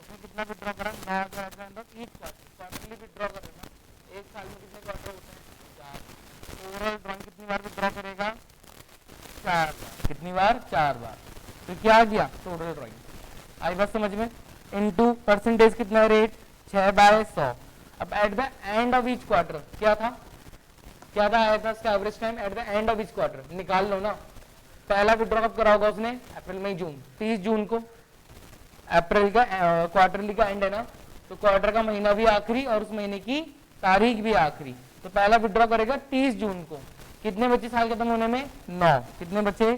उसमें कितना विड्रॉ करा? 9,000 at the end of each quarter, quarterly withdraw करेगा। एक साल में कितने क्वार्टर होते हैं? 4। ओवरऑल ड्रॉइंग कितनी बार विड्रॉ करेगा? 4 बार। कितनी बार? 4 बार। तो क्या आ गया? Total drawing. आई बात समझ में? इनटू परसेंटेज कितना रेट? 6/100। अब at the end of each quarter क्या था? क्या था आया था इसका average time at the end of each quarter? निकाल लो ना। पहला विड्रॉ कब करा होगा उसने? अप्रैल मई जून, 30 जून को। अप्रैल का क्वार्टरली का एंड है ना, तो क्वार्टर का महीना भी आखिरी और उस महीने की तारीख भी आखिरी। तो पहला विड्रॉ करेगा 30 जून को। कितने बचे साल खत्म होने में? 9। कितने बचे?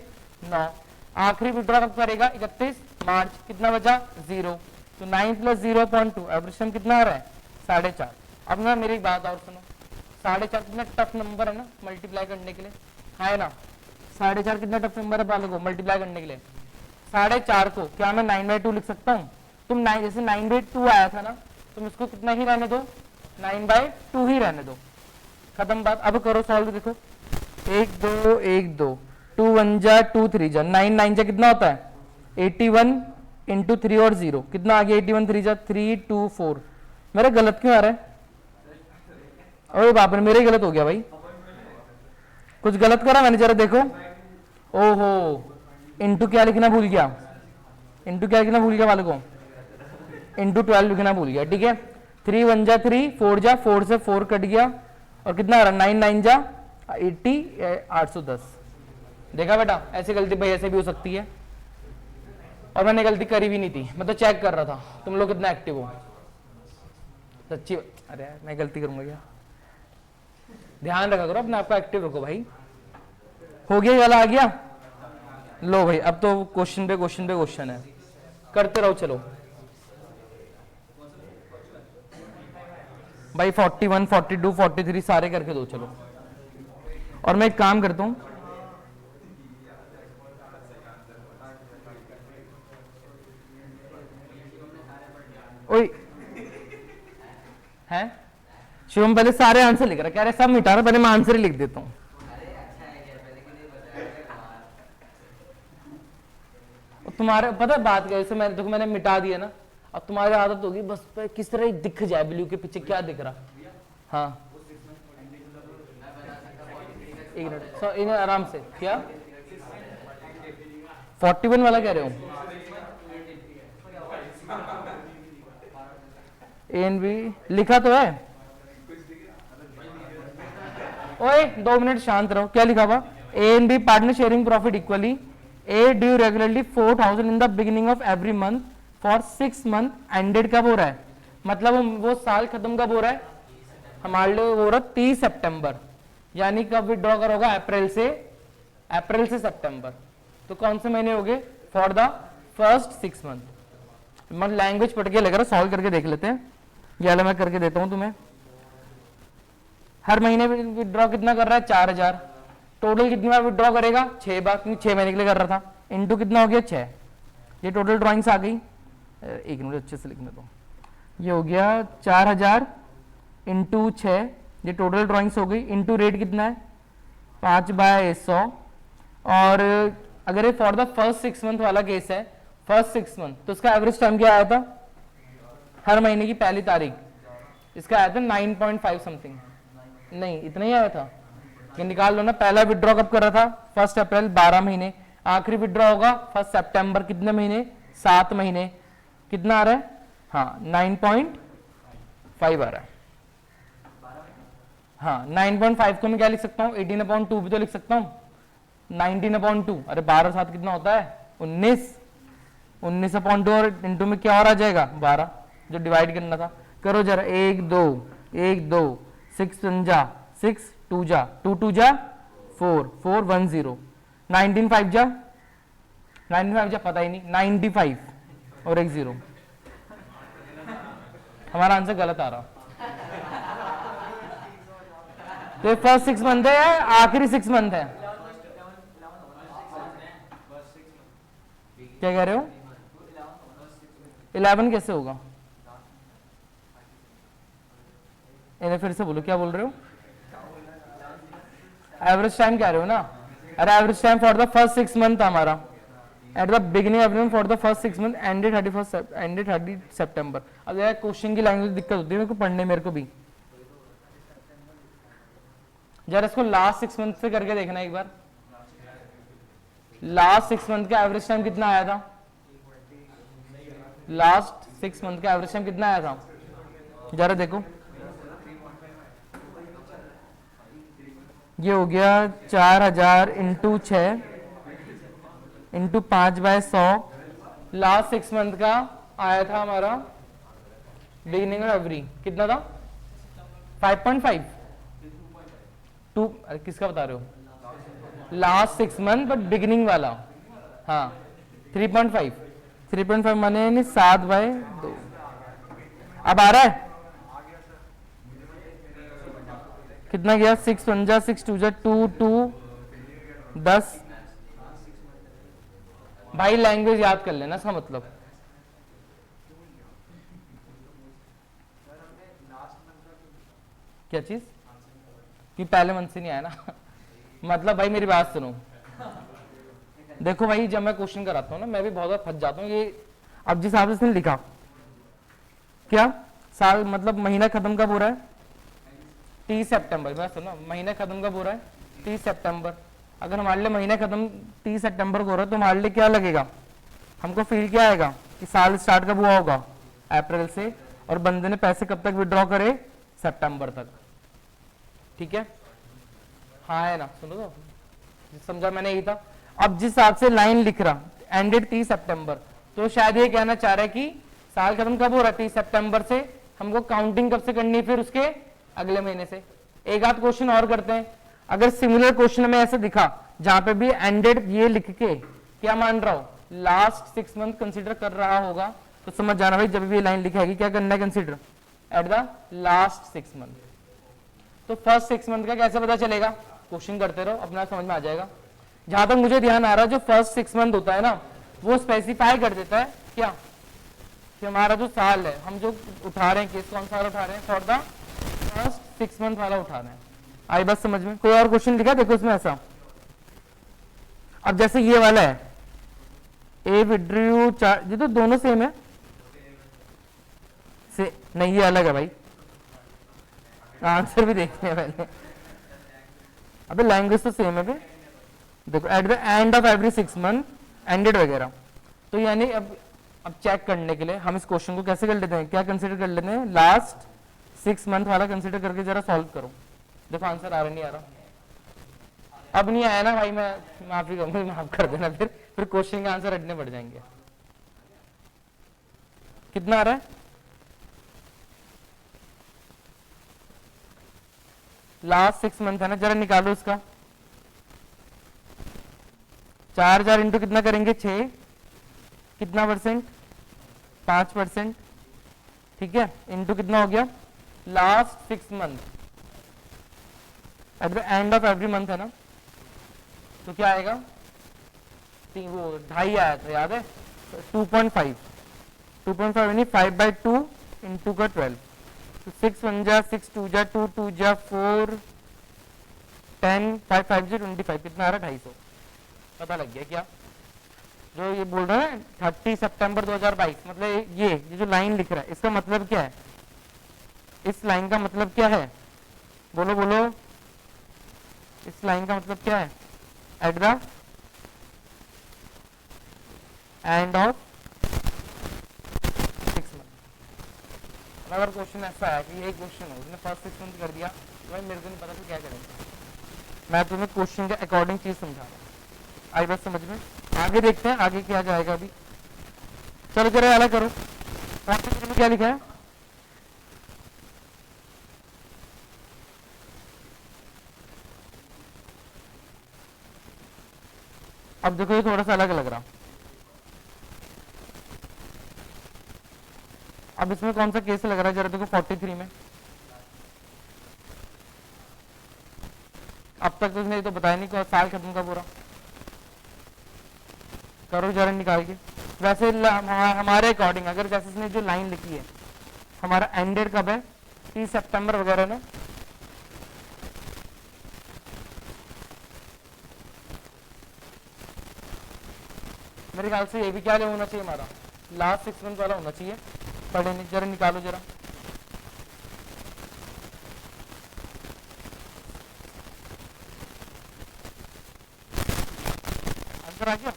9। आखिरी विड्रॉ कब करेगा? 31 मार्च। कितना बचा? 0। तो 9 + 0.2 एवरेज टाइम कितना आ रहा है? 4.5। अब ना मेरी बात और सुनो, 4.5 कितना टफ नंबर है ना मल्टीप्लाई करने के लिए, है ना? 4.5 कितना टफ नंबर है बालों को मल्टीप्लाई करने के लिए? 4.5 को क्या मैं 9/2 लिख सकता हूँ? तुम 9 जैसे 9/2 आया था ना, तुम इसको कितना ही रहने दो? 9/2 ही रहने दो, खत्म बात। अब करो सॉल्व, देखो 1 2 1 2 2 1 जा 2 3 जा 9 9 जा कितना होता है? 81 इंटू 3 और 0 कितना आ गया? 81 3 जा 3 2 4। मेरा गलत क्यों आ रहा है? अरे बाप रे, मेरे गलत हो गया भाई, कुछ गलत करा मैंने, जरा देखो। ओहो, इंटू क्या लिखना भूल गया? इंटू क्या लिखना भूल गया वालों को? इंटू 12 लिखना भूल गया, ठीक है। 3 1 जा 3, 4 जा 4 से 4 कट गया और कितना आ रहा? 9 9 जा 80 810। देखा बेटा, ऐसी गलती भाई ऐसे भी हो सकती है, और मैंने गलती करी भी नहीं थी, मैं तो चेक कर रहा था तुम लोग कितना एक्टिव हो। सच्ची, अरे मैं गलती करूंगा क्या? ध्यान रखा करो अपने आपका, एक्टिव रखो भाई। हो गया, वाला आ गया। लो भाई, अब तो क्वेश्चन पे क्वेश्चन पे क्वेश्चन है, करते रहो। चलो भाई 41 42 43 सारे करके दो, चलो। और मैं एक काम करता हूं, ओए हैं शिवम पहले सारे आंसर लिख रहा, कह रहे सब मिटा रहा, पहले मैं आंसर ही लिख देता हूं। तुम्हारे पता है बात क्या, जैसे मैंने देखो मैंने मिटा दिया ना, अब तुम्हारी आदत होगी बस पे किस तरह दिख जाए ब्लू के पीछे क्या दिख रहा। हाँ एक मिनट, इन्हें आराम से क्या 41 वाला कह रहे हो? एनबी लिखा तो है। ओए 2 मिनट शांत रहो, क्या लिखा हुआ? A and B partner sharing profit equally. A due regularly 4,000 in the beginning of every month for 6 month ended कब हो रहा है? मतलब वो साल खत्म कब हो रहा है? हमारे लिए हो रहा है 30 सितंबर, यानी कब विड्रॉ करोगा? अप्रैल से सितंबर। तो कौन से महीने हो गए? For the first 6 month. मतलब लैंग्वेज पढ़ के लग रहा, सॉल्व करके देख लेते हैं। ये मैं करके देता हूं तुम्हें। हर महीने विड्रॉ कितना कर रहा है? 4,000। टोटल कितनी बार विड्रॉ करेगा? 6 बार, क्योंकि 6 महीने के लिए कर रहा था। इनटू कितना हो गया? 6। ये टोटल ड्राइंग्स आ गई, एक मिनट अच्छे से लिखने दो। ये हो गया 4,000 इंटू 6, ये टोटल ड्राइंग्स हो गई। इंटू रेट कितना है? 5/100। और अगर ये फॉर द फर्स्ट 6 मंथ वाला केस है, फर्स्ट 6 मंथ, तो इसका एवरेज टाइम क्या आया था? हर महीने की पहली तारीख, इसका आया था 9.5 समथिंग, नहीं इतना ही आया था। ये निकाल लो ना, पहला विड्रॉ कब कर रहा था? 1 अप्रैल, 12 महीने। आखिरी विड्रॉ होगा 1 सितंबर, कितने महीने? 7 महीने। कितना आ रहा है? हाँ 9.5 आ रहा है। हाँ 9.5 को मैं क्या लिख सकता हूँ, 18/2 भी तो लिख सकता हूँ, 19/2। अरे 12/7 कितना होता है, 19। 19/2 और इंटू में क्या और आ जाएगा, 12, जो डिवाइड करना था। करो जरा, 1 2 1 2 6 1 जा 6 2 जा 2 2 जा 4 4 1 0 19 5 जा 19 5 जा पता ही नहीं, 95 और एक 0। हमारा आंसर गलत आ रहा। तो ये फर्स्ट 6 मंथ है या आखिरी 6 मंथ है, क्या कह रहे हो? 11 कैसे होगा, इन्हें फिर से बोलो, क्या बोल रहे हो? एवरेज टाइम कह रहे हो ना? अरे average time for the first 6 month हमारा, at the beginning average for the first 6 month ended 30 September. अब यार क्वेश्चन की लैंग्वेज दिक्कत होती है मेरे को पढ़ने, मेरे को भी। जरा इसको लास्ट 6 मंथ से करके देखना एक बार। लास्ट 6 मंथ का एवरेज टाइम कितना आया था? लास्ट 6 मंथ का एवरेज टाइम कितना आया था, जरा देखो। ये हो गया 4000 इंटू 6 इंटू 5/100। लास्ट 6 मंथ का आया था हमारा बिगिनिंग ऑफ एवरी, कितना था? 5.5 2। अरे किसका बता रहे हो? लास्ट 6 मंथ बट बिगिनिंग वाला। हाँ 3.5 3.5 माने 7/2। अब आ रहा है कितना गया? 6 1 जा 6 2 जा 2 2 10। भाई लैंग्वेज याद कर लेना इसका मतलब। क्या चीज? कि पहले मंथ से नहीं आया ना मतलब भाई मेरी बात सुनो, देखो भाई जब मैं क्वेश्चन कराता हूँ ना, मैं भी बहुत बार फंस जाता हूँ। ये अब जिस हिसाब से इसने लिखा, क्या साल मतलब महीना खत्म कब हो रहा है? 30 सितंबर। मैं सुनो, महीना खत्म कब हो रहा है? 30 सितंबर। अगर हमारे लिए महीना खत्म 30 सितंबर को हो रहा है तो हमारे लिए क्या लगेगा, हमको फील क्या आएगा कि साल स्टार्ट कब हुआ होगा? अप्रैल से, और बंदे ने पैसे कब तक विड्रॉ करे? सितंबर तक। ठीक है, हाँ है ना? सुनो तो समझा मैंने, यही था। अब जिस हिसाब से लाइन लिख रहा एंडेड 30 सितंबर, तो शायद ये कहना चाह रहा है कि साल खत्म कब हो रहा है? 30 सितंबर से। हमको काउंटिंग कब से करनी है फिर उसके अगले महीने से। एक आध क्वेश्चन और करते हैं। अगर सिमिलर क्वेश्चन में ऐसे दिखा जहां पे भी एंडेड ये लिख के क्या मान रहा हो, लास्ट 6 मंथ कंसीडर कर रहा होगा, तो समझ जाना भाई जब भी ये लाइन लिखाएगी क्या करना है, consider at the last 6 month. तो फर्स्ट 6 मंथ का कैसे पता चलेगा? क्वेश्चन करते रहो, अपना समझ में आ जाएगा। जहां तक मुझे ध्यान आ रहा है, जो फर्स्ट 6 मंथ होता है ना, वो स्पेसिफाई कर देता है क्या कि हमारा जो साल है, हम जो उठा रहे हैं केस, कौन सा उठा रहे हैं? फॉर द फर्स्ट 6 मंथ वाला उठा रहे हैं। आई बस समझ में? कोई और क्वेश्चन लिखा देखो इसमें ऐसा। अब जैसे ये वाला है, ए विड्रू चार्ज, ये तो दोनों सेम है से, नहीं ये अलग है भाई, आंसर भी देखते हैं पहले। अबे लैंग्वेज तो सेम है। देखो at the end of every 6 month ended वगैरह, तो यानी अब चेक करने के लिए हम इस क्वेश्चन को कैसे कर लेते हैं, क्या कंसीडर कर लेते हैं? लास्ट 6 मंथ वाला कंसीडर करके जरा सॉल्व करो। देखो आंसर आ रहा नहीं आ रहा? अब नहीं आया ना भाई, मैं माफी कहूंगा, माफ कर देना। फिर क्वेश्चन के आंसर रटने पड़ जाएंगे। कितना आ रहा है? लास्ट 6 मंथ है ना, जरा निकालो इसका। 4000 इंटू कितना करेंगे? 6, कितना परसेंट? 5%। ठीक है, इंटू कितना हो गया? Last 6 month at the end of every month है ना, तो क्या आएगा? वो 2.5 आया था, याद है? 2.5 यानी 5/2 इंटू का 12। तो 6 1 जा 6 2 जा 2 2 जा 4 10 5 5 जा 25। कितना आ रहा है? 250। पता लग गया क्या? जो ये बोल रहा है 30 सितंबर 2022, मतलब ये जो लाइन लिख रहा है इसका मतलब क्या है? इस लाइन का मतलब क्या है? बोलो बोलो, इस लाइन का मतलब क्या है? At the end of 6 month. अगर क्वेश्चन ऐसा है कि यही क्वेश्चन है, उसने फर्स्ट 6 मंथ कर दिया, तो भाई मेरे को नहीं पता तो क्या करेंगे। मैं तुम्हें क्वेश्चन के अकॉर्डिंग चीज समझा रहा हूँ, आई बात समझ में। आगे देखते हैं आगे क्या जाएगा अभी। चलो जरा अलग करो, 43 में क्या लिखा है? अब देखो ये थोड़ा सा अलग लग रहा। अब इसमें कौन सा केस लग रहा है जरा देखो 43 में। अब तक तो इसने तो बताया नहीं कि साल खत्म का पूरा करो जरा निकाल के। वैसे हमारे अकॉर्डिंग अगर जैसे इसने जो लाइन लिखी है, हमारा एंड डेट कब है? 30 सितंबर वगैरह ना। मेरे ख्याल से ये भी क्या होना चाहिए, हमारा लास्ट 6 मंथ वाला होना चाहिए। पढ़े नहीं, जरा निकालो जरा। आंसर आ गया?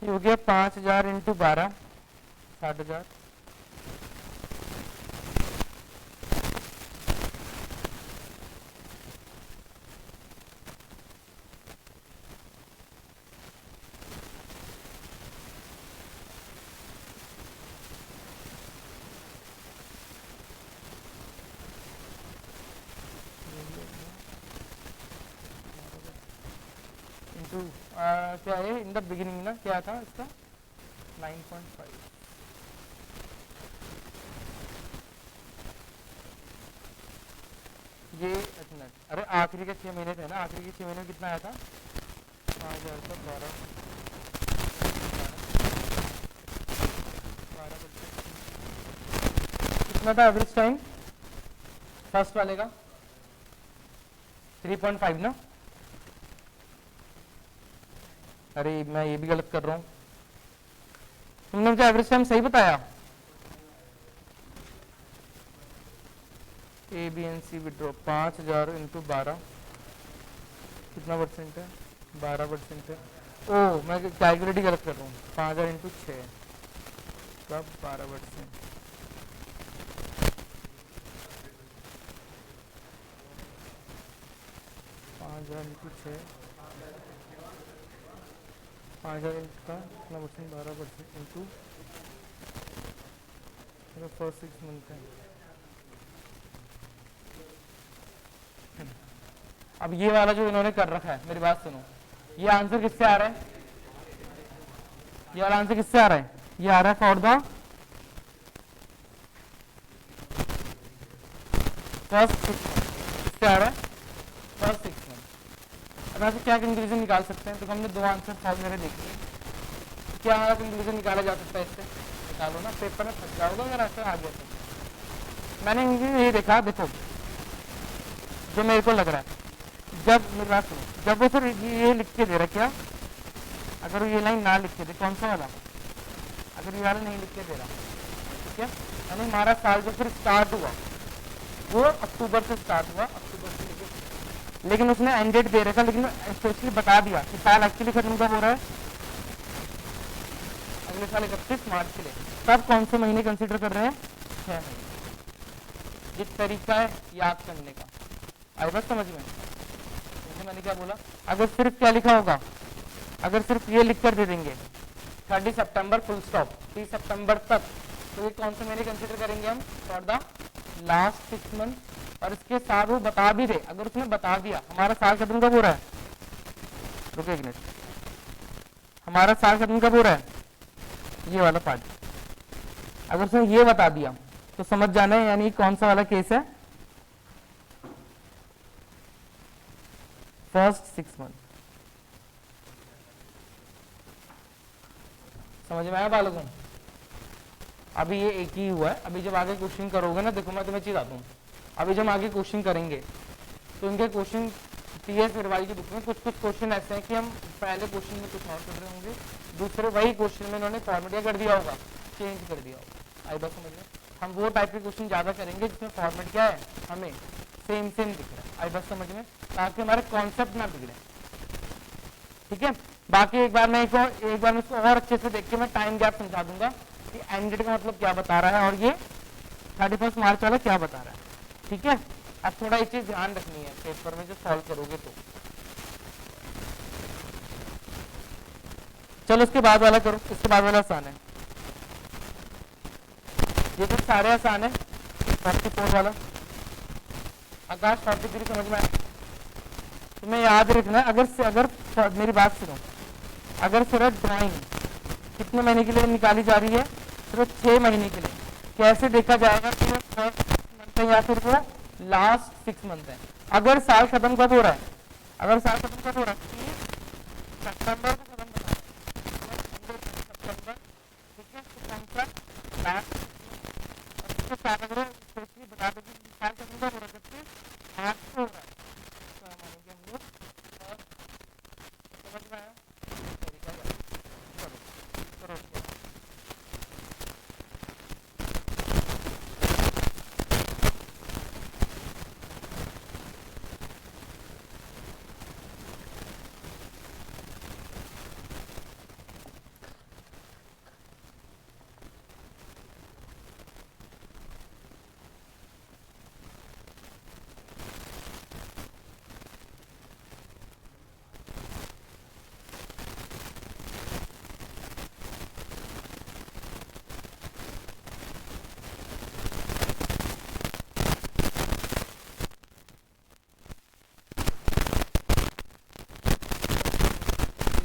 ये हो गया 5000 इंटू 12, 60,000। इंटू क्या है इन द बिगिनिंग ना, क्या था इसका? 9.5। ये अरे आखिरी के 6 महीने थे ना, आखिरी के 6 महीने में कितना आया था? 5000 का 12 कितना था एवरेज टाइम फर्स्ट वाले का? 3.5 ना। अरे मैं ये भी गलत कर रहा हूँ, तुमने मुझे एवरेज टाइम सही बताया। A B and C withdraw 5000 into 12 कितना परसेंट है? 12% है। ओ मैं कैलकुलेट ही गलत कर रहा हूँ। 5000 इंटू 6 कब 12%। 5000 इंटू 6, 5000 का कितना परसेंट? 12% इंटू फर्स्ट 6 मंथ है। अब ये वाला जो इन्होंने कर रखा है, मेरी बात सुनो, ये आंसर किससे आ रहा है? ये वाला आंसर किससे आ रहा है? ये आ रहा है फॉर द फर्स्ट 6 मंथ। किससे आ रहा है? First 6 month. अब यहाँ क्या कंक्लूजन निकाल सकते हैं? तो हमने दो आंसर सॉल्व मेरे देखे, क्या हमारा कंक्लूजन निकाला जा सकता है इससे? निकालो ना, पेपर में फंस जाओगे अगर ऐसे आ गया तो। मैंने ये देखा, देखो जो मेरे को लग रहा है, जब मेरी बात सुनो, जब वो सर ये लिख के दे रहा, क्या अगर ये लाइन ना लिख के दे, कौन सा वाला, अगर ये वाला नहीं लिख के दे रहा, ठीक है, यानी हमारा साल जो फिर स्टार्ट हुआ वो अक्टूबर से स्टार्ट हुआ, अक्टूबर से लेकिन उसने एंड डेट दे रखा, लेकिन स्पेशली बता दिया कि साल एक्चुअली खत्म कब हो रहा है? अगले साल 31 मार्च के लिए। तब कौन से महीने कंसिडर कर रहे हैं? 6 महीने। ये तरीका है याद करने का, आई बस समझ में? मैंने क्या बोला, अगर सिर्फ क्या लिखा होगा, अगर सिर्फ ये लिख कर दे देंगे 30 सितंबर फुल स्टॉप 30 सितंबर तक, तो ये कौन से महीने कंसिडर करेंगे हम? For the last 6 month. और इसके साथ वो बता भी दे, अगर उसने बता दिया हमारा साल खत्म कब हो रहा है, रुको एक मिनट, हमारा साल खत्म कब हो रहा है, ये वाला पार्ट, अगर उसने ये बता दिया तो समझ जाना है यानी कौन सा वाला केस है, फर्स्ट 6 मंथ। समझ में आया बालकों? अभी ये एक ही हुआ है, अभी जब आगे क्वेश्चन करोगे ना, देखो मैं तुम्हें चीज आता हूँ, अभी जब आगे क्वेश्चन करेंगे तो इनके क्वेश्चन टीएस अग्रवाल की बुक में कुछ क्वेश्चन ऐसे हैं कि हम पहले क्वेश्चन में कुछ और कर रहे होंगे, दूसरे वही क्वेश्चन में इन्होंने फॉर्मेट कर दिया होगा, चेंज कर दिया होगा। आई बात समझ में? हम वो टाइप के क्वेश्चन ज्यादा करेंगे जिसमें फॉर्मेट क्या है, हमें सेम दिख रहा है। आई बात समझ में? ताकि हमारे कॉन्सेप्ट ना बिगड़े। ठीक है। बाकी एक बार मैं इसको और अच्छे से देख के मैं टाइम गैप समझा दूंगा कि एंड डेट का मतलब क्या बता रहा है और ये 31 मार्च वाला क्या बता रहा है। ठीक है, अब थोड़ा एक चीज ध्यान रखनी है पेपर में जो सॉल्व करोगे तो। चलो उसके बाद वाला करो, इसके बाद वाला आसान है, ये तो सारे आसान है। 44 वाला आकाश 43 समझ में आया? तुम्हें याद रखना है, अगर मेरी बात सुनो, अगर सिर्फ ड्राइंग कितने महीने के लिए निकाली जा रही है, सिर्फ 6 महीने के लिए, कैसे देखा जाएगा कि वो फर्स्ट मंथ है या फिर वो लास्ट 6 मंथ है। अगर साल खत्म कब हो रहा है, सितंबर को खत्म होना है, सितंबर, ठीक है, तो कौन सा लास्ट, और साल अगर स्पेशली बता दो कि साल खत्म कब हो रहा है, जबकि मार्च को हो रहा है, तो मानेंगे हम लोग। और समझ में आया तरीका? चलो करो उसके बाद।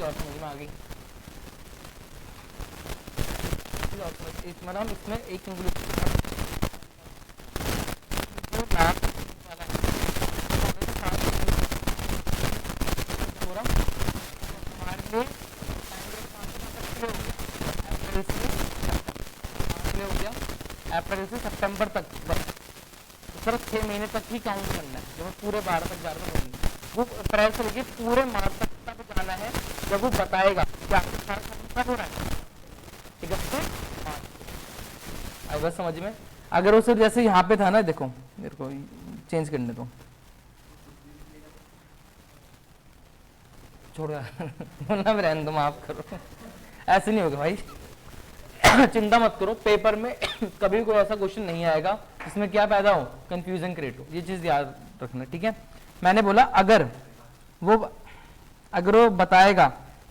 और समझ में आ गई? मैडम इसमें एक अप्रैल से सितंबर तक, सिर्फ 6 महीने तक ही काउंट करना है। जब पूरे 12 तक जा रहे हैं, वो अप्रैल से लेके पूरे मार्च तक जाना है, जब वो बताएगा कि आपके साल खत्म कब हो रहा है। ठीक है, आई बस समझ में? अगर वो सिर्फ जैसे यहाँ पे था ना, देखो मेरे को चेंज करने दो, छोड़ो बोलना भी रहने दो, माफ करो, ऐसे नहीं होगा भाई चिंता मत करो, पेपर में कभी कोई ऐसा क्वेश्चन नहीं आएगा जिसमें क्या पैदा हो, कंफ्यूजन क्रिएट हो, ये चीज याद रखना। ठीक है, मैंने बोला अगर वो बताएगा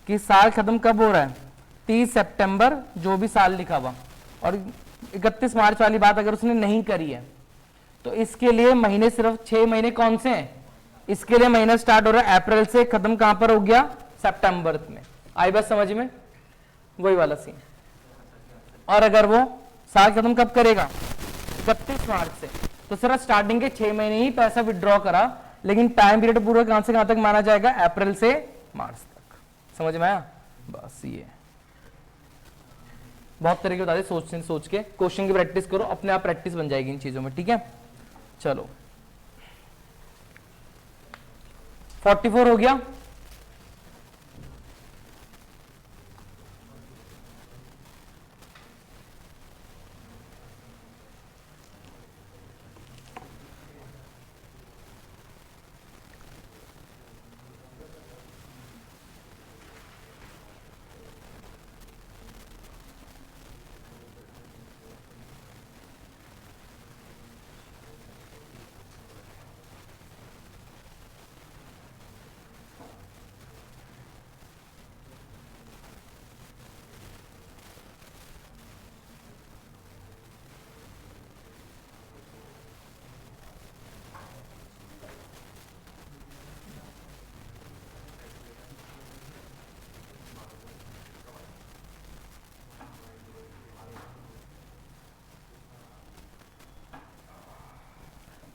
कि साल खत्म कब हो रहा है, 30 सितंबर जो भी साल लिखा हुआ, और 31 मार्च वाली बात अगर उसने नहीं करी है, तो इसके लिए महीने सिर्फ 6 महीने कौन से हैं, इसके लिए महीना स्टार्ट हो रहा है अप्रैल से, खत्म कहां पर हो गया, सितंबर में। आई बात समझ में? वही वाला सीन। और अगर वो साल खत्म कब करेगा, 31 मार्च से, तो सिर्फ स्टार्टिंग के 6 महीने ही पैसा विड्रॉ करा, लेकिन टाइम पीरियड पूरा कहां से कहां तक माना जाएगा, अप्रैल से मार्च तक। समझ में आया? बस ये बहुत तरीके बता दे, सोच के क्वेश्चन की प्रैक्टिस करो, अपने आप प्रैक्टिस बन जाएगी इन चीजों में। ठीक है, चलो 44 हो गया।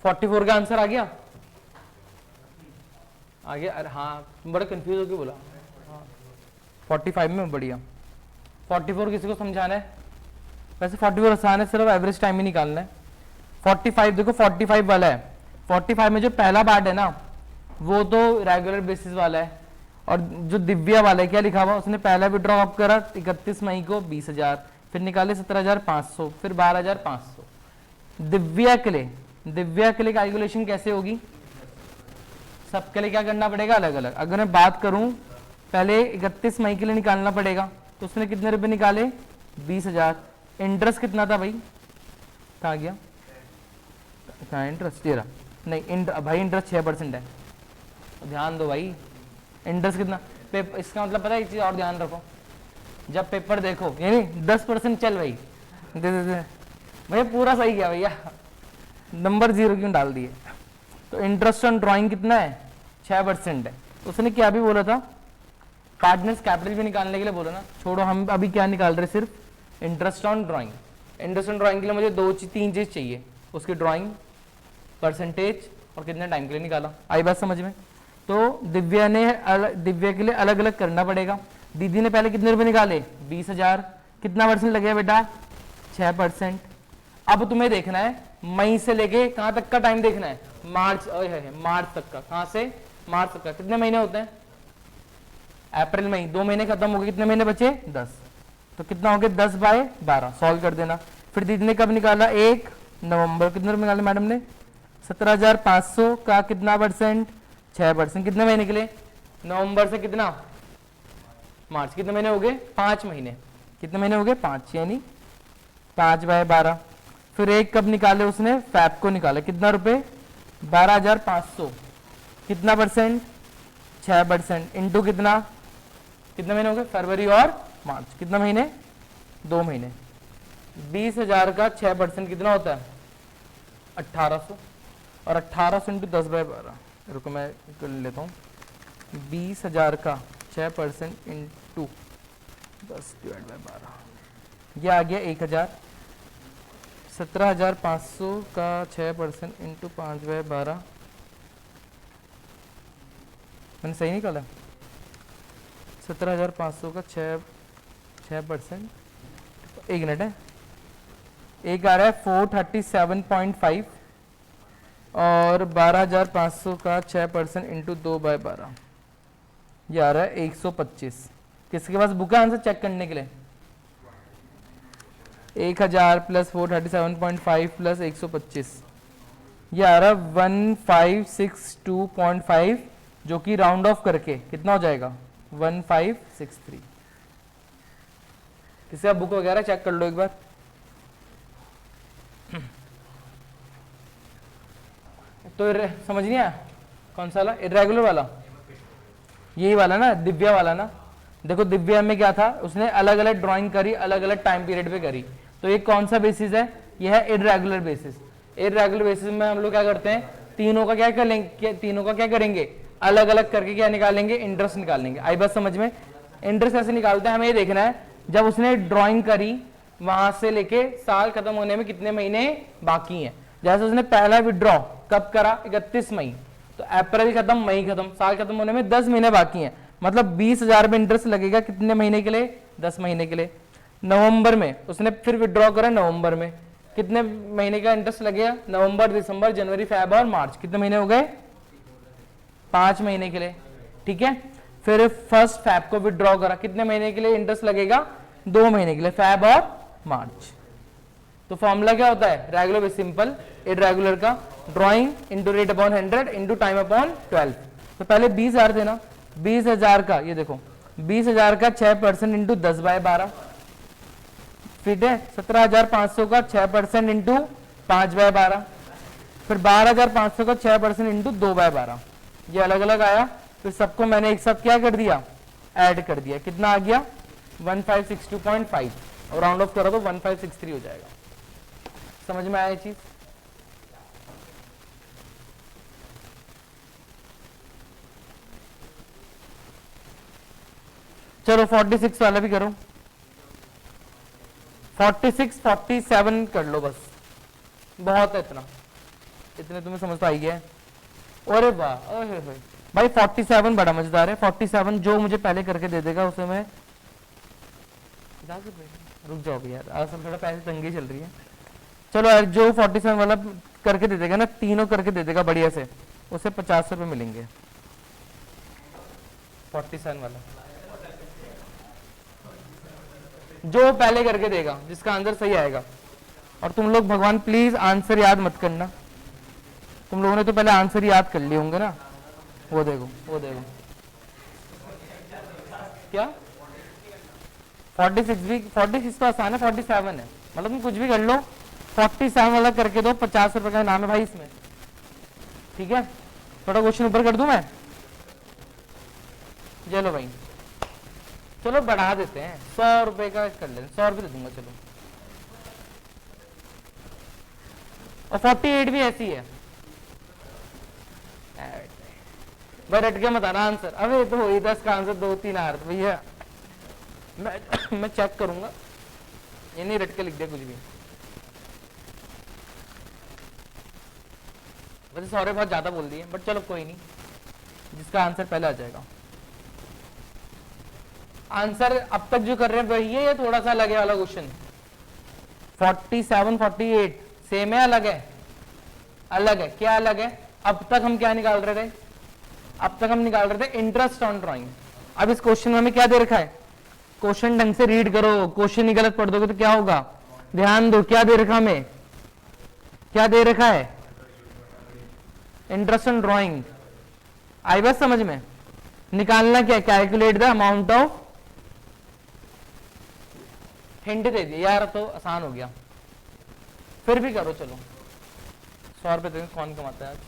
फोर्टी 44 का आंसर आ गया? अरे हाँ, बड़ा कंफ्यूज होके बोला। हाँ 45 में बढ़िया। 44 किसी को समझाना है? वैसे 44 आसान है, सिर्फ एवरेज टाइम ही निकालना है। 45 देखो, 45 वाला है, 45 में जो पहला पार्ट है ना, वो तो रेगुलर बेसिस वाला है, और जो दिव्या वाला है, क्या लिखा हुआ उसने, पहला विड्रॉ अप करा 31 मई को 20,000, फिर निकाले 17,500, फिर 12,500। दिव्या के लिए कैलकुलेशन कैसे होगी, सबके लिए क्या करना पड़ेगा, अलग अलग। अगर मैं बात करूं पहले 31 मई के लिए निकालना पड़ेगा, तो उसने कितने रुपए निकाले 20,000। इंटरेस्ट कितना था भाई, कहाँ गया, कहाँ इंटरेस्ट, ये रहा, नहीं भाई इंटरेस्ट 6% है, ध्यान दो भाई। इंटरेस्ट कितना, इसका मतलब पता है, एक चीज और ध्यान रखो, जब पेपर देखो यानी 10% चल भाई, दे दे दे भैया पूरा सही किया भैया, नंबर 0 क्यों डाल दिए। तो इंटरेस्ट ऑन ड्राइंग कितना है 6% है। उसने क्या भी बोला था, पार्टनर्स कैपिटल भी निकालने के लिए बोला ना, छोड़ो हम अभी क्या निकाल रहे, सिर्फ interest on drawing. Interest on drawing के लिए मुझे 3 चीज चाहिए, उसकी ड्राइंग, परसेंटेज और कितने टाइम के लिए निकाला। आई बात समझ में। तो दिव्या के लिए अलग अलग करना पड़ेगा। दीदी ने पहले कितने रुपए निकाले 20,000, कितना परसेंट लगेगा बेटा 6%। अब तुम्हें देखना है मई से लेके कहां तक का टाइम देखना है, मार्च, मार्च तक का, कहां से मार्च तक का, कितने महीने होते हैं, अप्रैल मई 2 महीने खत्म हो गए, कितने महीने बचे 10, तो कितना हो गया 10/12, सॉल्व कर देना। फिर दीदी ने कब निकाला 1 नवंबर, कितने रुपए निकाले मैडम ने 17,500 का कितना परसेंट 6%, कितने महीने के लिए, नवंबर से कितना मार्च, कितने महीने हो गए 5 महीने, कितने महीने हो गए 5, यानी 5/12। फिर एक कब निकाले उसने, फैब को निकाला, कितना रुपए 12,500, कितना परसेंट 6%, इंटू कितना, कितने महीने हो गए फरवरी और मार्च, कितना महीने 2 महीने। 20,000 का 6% कितना होता है 1800, और 1800 इंटू 10/12, रुको मैं कर लेता हूँ, 20,000 का 6% इंटू 10/12, यह आ गया 1,000। 17,500 का 6% इंटू 5/12, मैंने सही निकाला, 17,500 का 6%, एक मिनट है, एक आ रहा है 437.5 और 12,500 का 6% इंटू 2/12, ये आ रहा है 125। किसके पास बुक है आंसर चेक करने के लिए, 1,000 प्लस 437.5 प्लस 125, ये आ रहा है 1562.5, जो कि राउंड ऑफ करके कितना हो जाएगा 1563। किसी का बुक वगैरह चेक कर लो एक बार। तो समझ नहीं आया कौन सा वाला, इरेगुलर वाला, यही वाला ना, दिव्या वाला ना। देखो दिव्या में क्या था, उसने अलग अलग ड्राइंग करी, अलग अलग टाइम पीरियड पे करी। तो ये कौन सा बेसिस है, ये है इरेगुलर बेसिस। इरेगुलर बेसिस में हम लोग क्या करते हैं, तीनों का क्या करेंगे, तीनों का क्या करेंगे, अलग अलग करके क्या निकालेंगे, इंटरेस्ट निकालेंगे। आई बात समझ में। इंटरेस्ट कैसे निकालते हैं, हमें ये देखना है, जब उसने ड्राइंग करी वहां से लेके साल खत्म होने में कितने महीने बाकी हैं। जैसे उसने पहला विड्रॉ कब करा 31 मई, तो अप्रैल खत्म मई खत्म, साल खत्म होने में 10 महीने बाकी हैं, मतलब 20,000 में इंटरेस्ट लगेगा कितने महीने के लिए 10 महीने के लिए। नवंबर में उसने फिर विड्रॉ करा, नवंबर में कितने महीने का इंटरेस्ट लगेगा, नवंबर दिसंबर जनवरी फैब और मार्च, कितने महीने हो गए 5 महीने के लिए, ठीक है। फिर फर्स्ट फैब को विड्रॉ करा, कितने महीने के लिए इंटरेस्ट लगेगा 2 महीने के लिए, फैब और मार्च। तो फॉर्मूला क्या होता है, रेगुलर विद सिंपल, इरेगुलर का drawing into rate upon 100 into time upon 12। तो पहले 20,000 थे ना, 20,000 का ये देखो 20,000 का 6% इंटू 10/12, फिर है 17,500 का 6% इंटू 5/12, फिर 12,500 का 6% इंटू 2/12, ये अलग अलग आया। फिर सबको मैंने एक साथ क्या कर दिया, ऐड कर दिया, कितना आ गया 1562.5, और राउंड ऑफ करो तो 1563 हो जाएगा। समझ में आया ये चीज। चलो 46 वाला भी करो, 46 47 कर लो बस, बहुत है इतना, इतने तुम्हें समझ तो आई गया है। अरे वाह भाई 47 बड़ा मजेदार है। 47 जो मुझे पहले करके दे देगा उसे मैं, रुक जाओ यार, असल थोड़ा पैसे तंगी चल रही है। चलो यार जो 47 वाला करके दे देगा ना, तीनों करके दे देगा बढ़िया से, उसे 50 रुपए मिलेंगे। 47 वाला जो पहले करके देगा, जिसका आंसर सही आएगा। और तुम लोग भगवान प्लीज आंसर याद मत करना, तुम लोगों ने तो पहले आंसर याद कर लिए होंगे ना। वो देखो वो देखो क्या 46 भी, 46 तो आसान है, 47 है, मतलब तुम कुछ भी कर लो, 47 वाला करके दो, 50 रुपए का नाम है भाई इसमें, ठीक है। थोड़ा क्वेश्चन ऊपर कर दूं मैं, चलो भाई, चलो बढ़ा देते हैं, 100 रुपए का कर लें, 100 रुपए दे दूंगा चलो। और 48 भी ऐसी है भाई, रट के मत आना आंसर, अबे तो हो ही 10 का आंसर 2-3 आ रहा भैया, मैं चेक करूंगा, ये नहीं रट के लिख दिया कुछ भी। वैसे सॉरी बहुत ज्यादा बोल दिए, बट चलो कोई नहीं, जिसका आंसर पहले आ जाएगा। आंसर अब तक जो कर रहे हैं वही है या थोड़ा सा अलग है वाला क्वेश्चन? 47 48 सेम है, अलग है? अलग है, क्या अलग है? अब तक हम क्या निकाल रहे थे? अब तक हम निकाल रहे थे इंटरेस्ट ऑन ड्राइंग। अब इस क्वेश्चन में हमें क्या दे रखा है? क्वेश्चन ढंग से रीड करो, क्वेश्चन ही गलत पढ़ दोगे तो क्या होगा? ध्यान दो, क्या दे रखा हमें? क्या दे रखा है? Interest on drawing. आई बस समझ में? निकालना क्या? Calculate the amount of, hint दे दिया यार, तो आसान हो गया, फिर भी करो चलो। 100 रुपए देंगे, कौन कमाता है आज?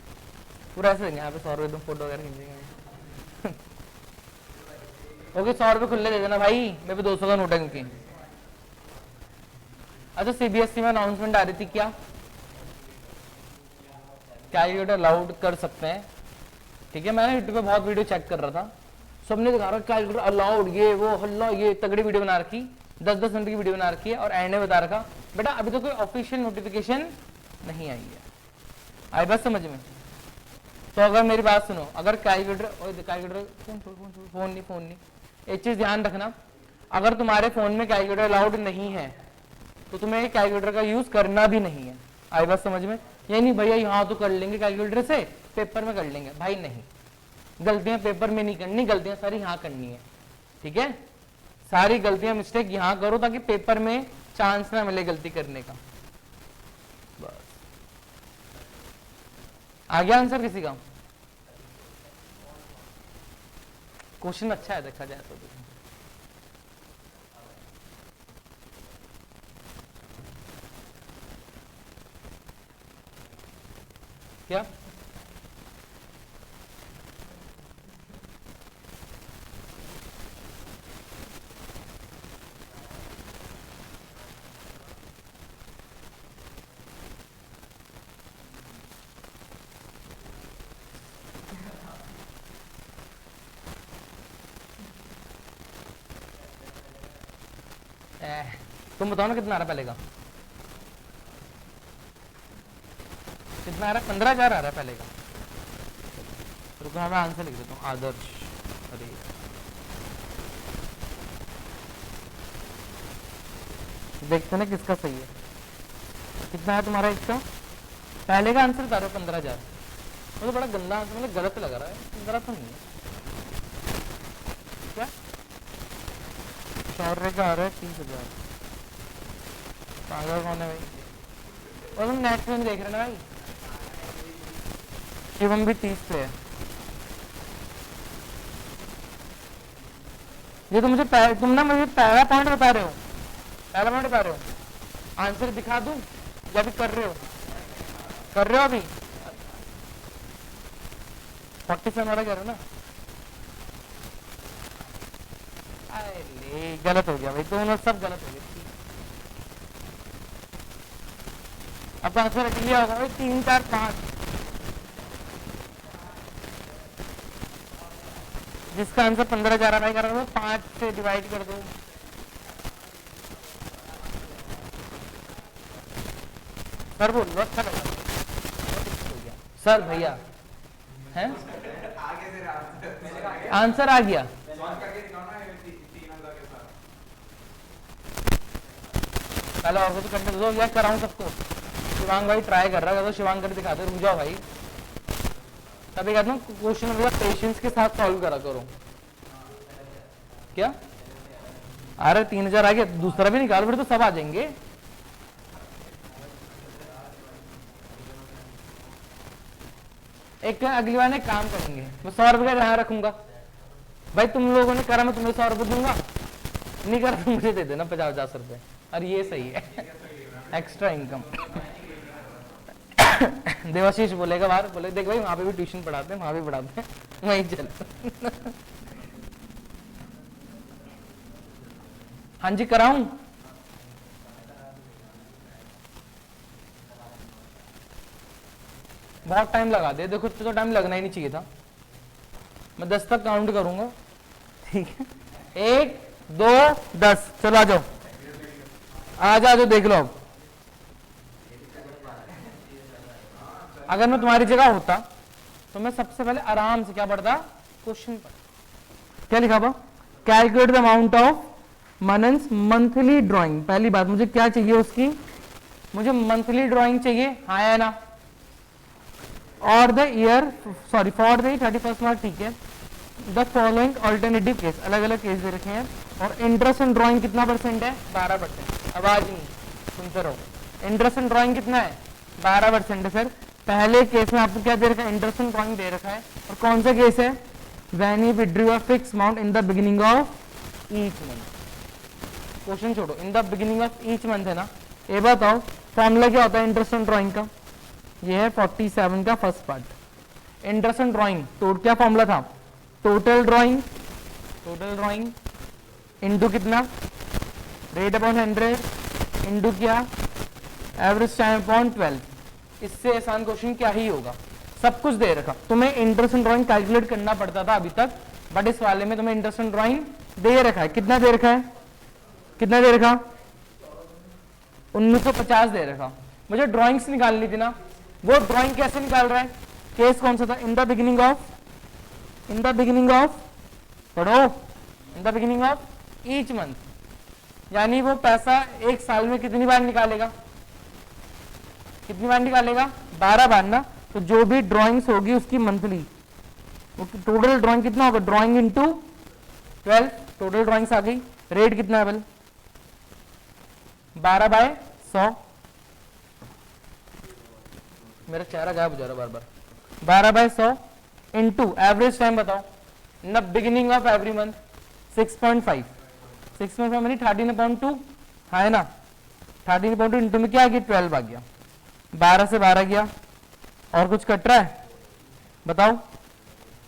पूरा ऐसे देंगे यहाँ पे 100 रुपए, तुम फोटो वगैरह खींचेंगे। ओके 100 रुपए खुले दे देना भाई, मेरे पे 200 का नोट है क्योंकि। अच्छा सीबीएसई में अनाउंसमेंट आ रही थी क्या कैलकुलेटर अलाउड कर सकते हैं, ठीक है। मैंने यूट्यूब पे बहुत वीडियो चेक कर रहा था, सबने दिखा रहा कैलकुलेटर अलाउड, ये वो हल्ला, ये तगड़ी वीडियो बना रखी, 10-10 मिनट की वीडियो बना रखी है, और एंड में बता रखा बेटा अभी तो कोई ऑफिशियल नोटिफिकेशन नहीं आई है। आई बात समझ में? तो अगर मेरी बात सुनो, अगर कैलकुलेटर फोन नहीं, एक चीज ध्यान रखना, अगर तुम्हारे फोन में कैलकुलेटर अलाउड नहीं है तो तुम्हें कैलकुलेटर का यूज करना भी नहीं है। आई बात समझ में? ये नहीं भैया यहाँ तो कर लेंगे कैलकुलेटर से, पेपर में कर लेंगे, भाई नहीं, गलतियां पेपर में नहीं करनी, गलतियां सारी यहाँ करनी है, ठीक है। सारी गलतियां मिस्टेक यहाँ करो ताकि पेपर में चांस ना मिले गलती करने का। बस आ गया आंसर किसी का? क्वेश्चन अच्छा है देखा जाए तो। क्या तुम बताओ ना कितना आ रहा पहले का? कितना आ रहा है? 15,000 आ रहा है पहले का। रुको मैं आंसर लिख देता हूँ, आदर्श। अरे देखते ना किसका सही है। कितना है तुम्हारा इसका? पहले का आंसर बता रहे हो 15,000, वो तो बड़ा गंदा आंसर, मतलब गलत लग रहा है, 15 तो नहीं है। क्या शौर्य का आ रहा है 30,000? पागल कौन है भाई? और तुम नेट में देख रहे ना भाई, शिवम भी 30 पे है। ये तो मुझे तुम ना मुझे पहला पॉइंट बता रहे हो, पहला पॉइंट बता रहे हो, आंसर दिखा दूं या भी कर रहे हो? कर रहे हो अभी? 47 वाला कह रहे हो ना? अरे गलत हो गया भाई, दोनों सब गलत हो गया। अब आंसर रख लिया होगा भाई, 3 4 5, जिसका आंसर 15,000 भाई कर रहा हो 5 से डिवाइड कर दो। सर बोल लो, अच्छा लगा सर भैया हैं? आंसर आ गया? पहले और तो करने दो यार, कराऊं सबको। शिवांग भाई ट्राई कर रहा है तो शिवांग कर दिखा दो, रुक जाओ भाई। तभी कहता हूँ क्वेश्चन मतलब पेशेंस के साथ सॉल्व करा करो। क्या अरे 3,000 आ गया, दूसरा भी निकाल, फिर तो सब आ जाएंगे। एक अगली बार एक काम करेंगे, मैं 100 रुपये का ध्यान रखूंगा, भाई तुम लोगों ने करा, मैं तुम्हें 100 रुपये दूंगा, नहीं करा तो मुझे दे देना 50-50 रुपये। और ये सही है, एक्स्ट्रा इनकम। देवाशीष बोलेगा बाहर, बोले देख भाई वहां पे भी ट्यूशन पढ़ाते हैं, वहां भी पढ़ाते हैं, वहीं चल। हाँ जी कराऊं? बहुत टाइम लगा दे, देखो तो टाइम लगना ही नहीं चाहिए था। मैं 10 तक काउंट करूंगा, ठीक है? 1 2 10, चलो आ जाओ, आ जाओ, देख लो। अब अगर मैं तुम्हारी जगह होता तो मैं सबसे पहले आराम से क्या पढ़ता, क्वेश्चन पढ़ता। क्या लिखा हुआ? कैलकुलेट द अमाउंट ऑफ मनन्स मंथली ड्राइंग। पहली बात मुझे क्या चाहिए उसकी, मुझे मंथली ड्राइंग चाहिए, हाँ या ना? और the year, sorry for the 31st मार्च, ठीक है। द फॉलोइंग ऑल्टरनेटिव केस, अलग अलग केस दे रखे हैं। और इंटरेस्ट इन ड्राइंग कितना परसेंट है? 12%। आवाज नहीं, सुनते रहो। इंटरेस्ट इन ड्राइंग कितना है? 12% है सर। पहले केस में आपको क्या दे रखा है? इंटरेस्ट इन ड्राइंग दे रखा है। और कौन सा केस है? When you withdraw a fix amount in the beginning of each month. Question छोड़ो, in the beginning of each month है ना। ये बताओ फॉर्मूला क्या होता है इंटरेस्ट इन ड्राइंग का? ये है 47 का first part. Interest in drawing तो क्या फॉर्मूला था? टोटल ड्राइंग इंटू कितना? रेट अपॉन 100 इंटू क्या? Average time upon 12। इससे आसान क्वेश्चन क्या ही होगा? सब कुछ दे रखा, तुम्हें इंटरेस्ट इन ड्राइंग कैलकुलेट करना पड़ता था अभी तक, बट इस वाले में तुम्हें इंटरेस्ट इन ड्राइंग दे रखा है। कितना दे रखा है? कितना दे रखा? 1950 दे रखा। मुझे ड्राइंग्स निकालनी थी ना, वो ड्राइंग कैसे निकाल रहा है? केस कौन सा था? इन द बिगिनिंग ऑफ पढ़ो, इन the beginning of each month, यानी वो पैसा एक साल में कितनी बार निकालेगा? कितनी बार निकालेगा? 12 बार ना। तो जो भी ड्राइंग्स होगी उसकी मंथली, टोटल ड्राइंग कितना होगा? ड्राइंग इंटू 12, टोटल ड्राइंग्स आ गई। रेट कितना है बल? 12/100। मेरा चेहरा गायब हो जा रहा बार बार। 12/100 इंटू एवरेज टाइम बताओ इन the beginning of every month 6.5। 6.5 यानी 13/2, हाँ है ना? 13/2 इंटू में क्या आ गया? 12 आ गया। 12 से 12 गया। और कुछ कट रहा है बताओ?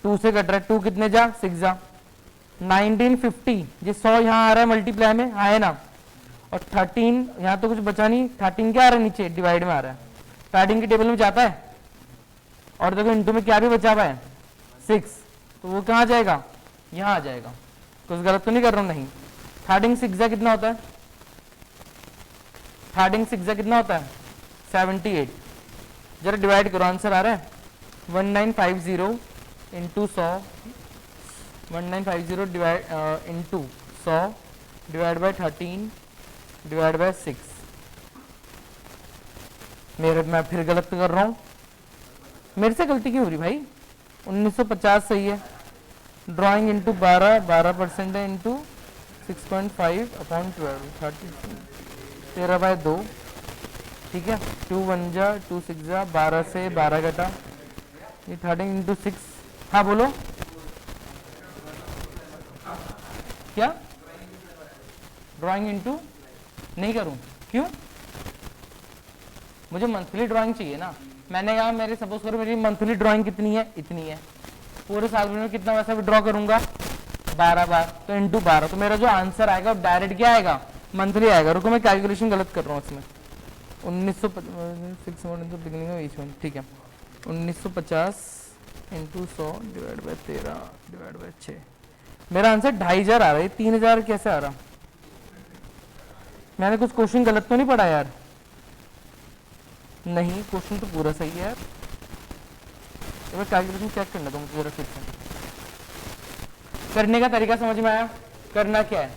2 से कट रहा है। 2 कितने जा? 6 जा। 1950 जी 100 यहाँ आ रहा है मल्टीप्लाई में, हाँ है ना? और 13 यहाँ तो कुछ बचा नहीं। 13 क्या आ रहा है नीचे? डिवाइड में आ रहा है। स्टार्टिंग की टेबल में जाता है। और देखो इंटू में क्या भी बचा हुआ है? 6। तो वो कहाँ जाएगा? यहाँ आ जाएगा। कुछ गलत तो नहीं कर रहा हूँ? नहीं। 13 6 कितना होता है? 13 6 कितना होता है? 78। जरा डिवाइड करो, आंसर आ रहा है 1950 into 100। 1950 divide into 100 divide by 13 divide by 6। मैं फिर गलत कर रहा हूँ। मेरे से गलती क्यों हो रही भाई? 1950 सही है। ड्राइंग इंटू 12% है इंटू 6.5 अपॉन 12, 13/2, ठीक है। 2 1 जा 2 6 जा, 12 से 12 घटा, ये 13 इंटू 6। हाँ बोलो क्या? ड्राइंग इंटू नहीं करूं? क्यों? मुझे मंथली ड्राइंग चाहिए ना। मैंने कहा मेरे सपोज करो मेरी मंथली ड्राइंग कितनी है? इतनी है। पूरे साल में कितना पैसा विड्रॉ करूंगा? 12 बार। तो इंटू 12, तो मेरा जो आंसर आएगा वो डायरेक्ट क्या आएगा? मंथली आएगा। रुको मैं कैलकुलेशन गलत कर रहा हूँ इसमें। 1950 ठीक है। 1950 into 100 divide by 13 divide by 6। मेरा आंसर 2500 आ रहा है। 3000 कैसे आ रहा? मैंने कुछ क्वेश्चन गलत तो नहीं पढ़ा यार? नहीं, क्वेश्चन तो पूरा सही है यार। कैलकुलेशन चेक करना तो मुझे जरा फिर से। करने का तरीका समझ में आया? करना क्या है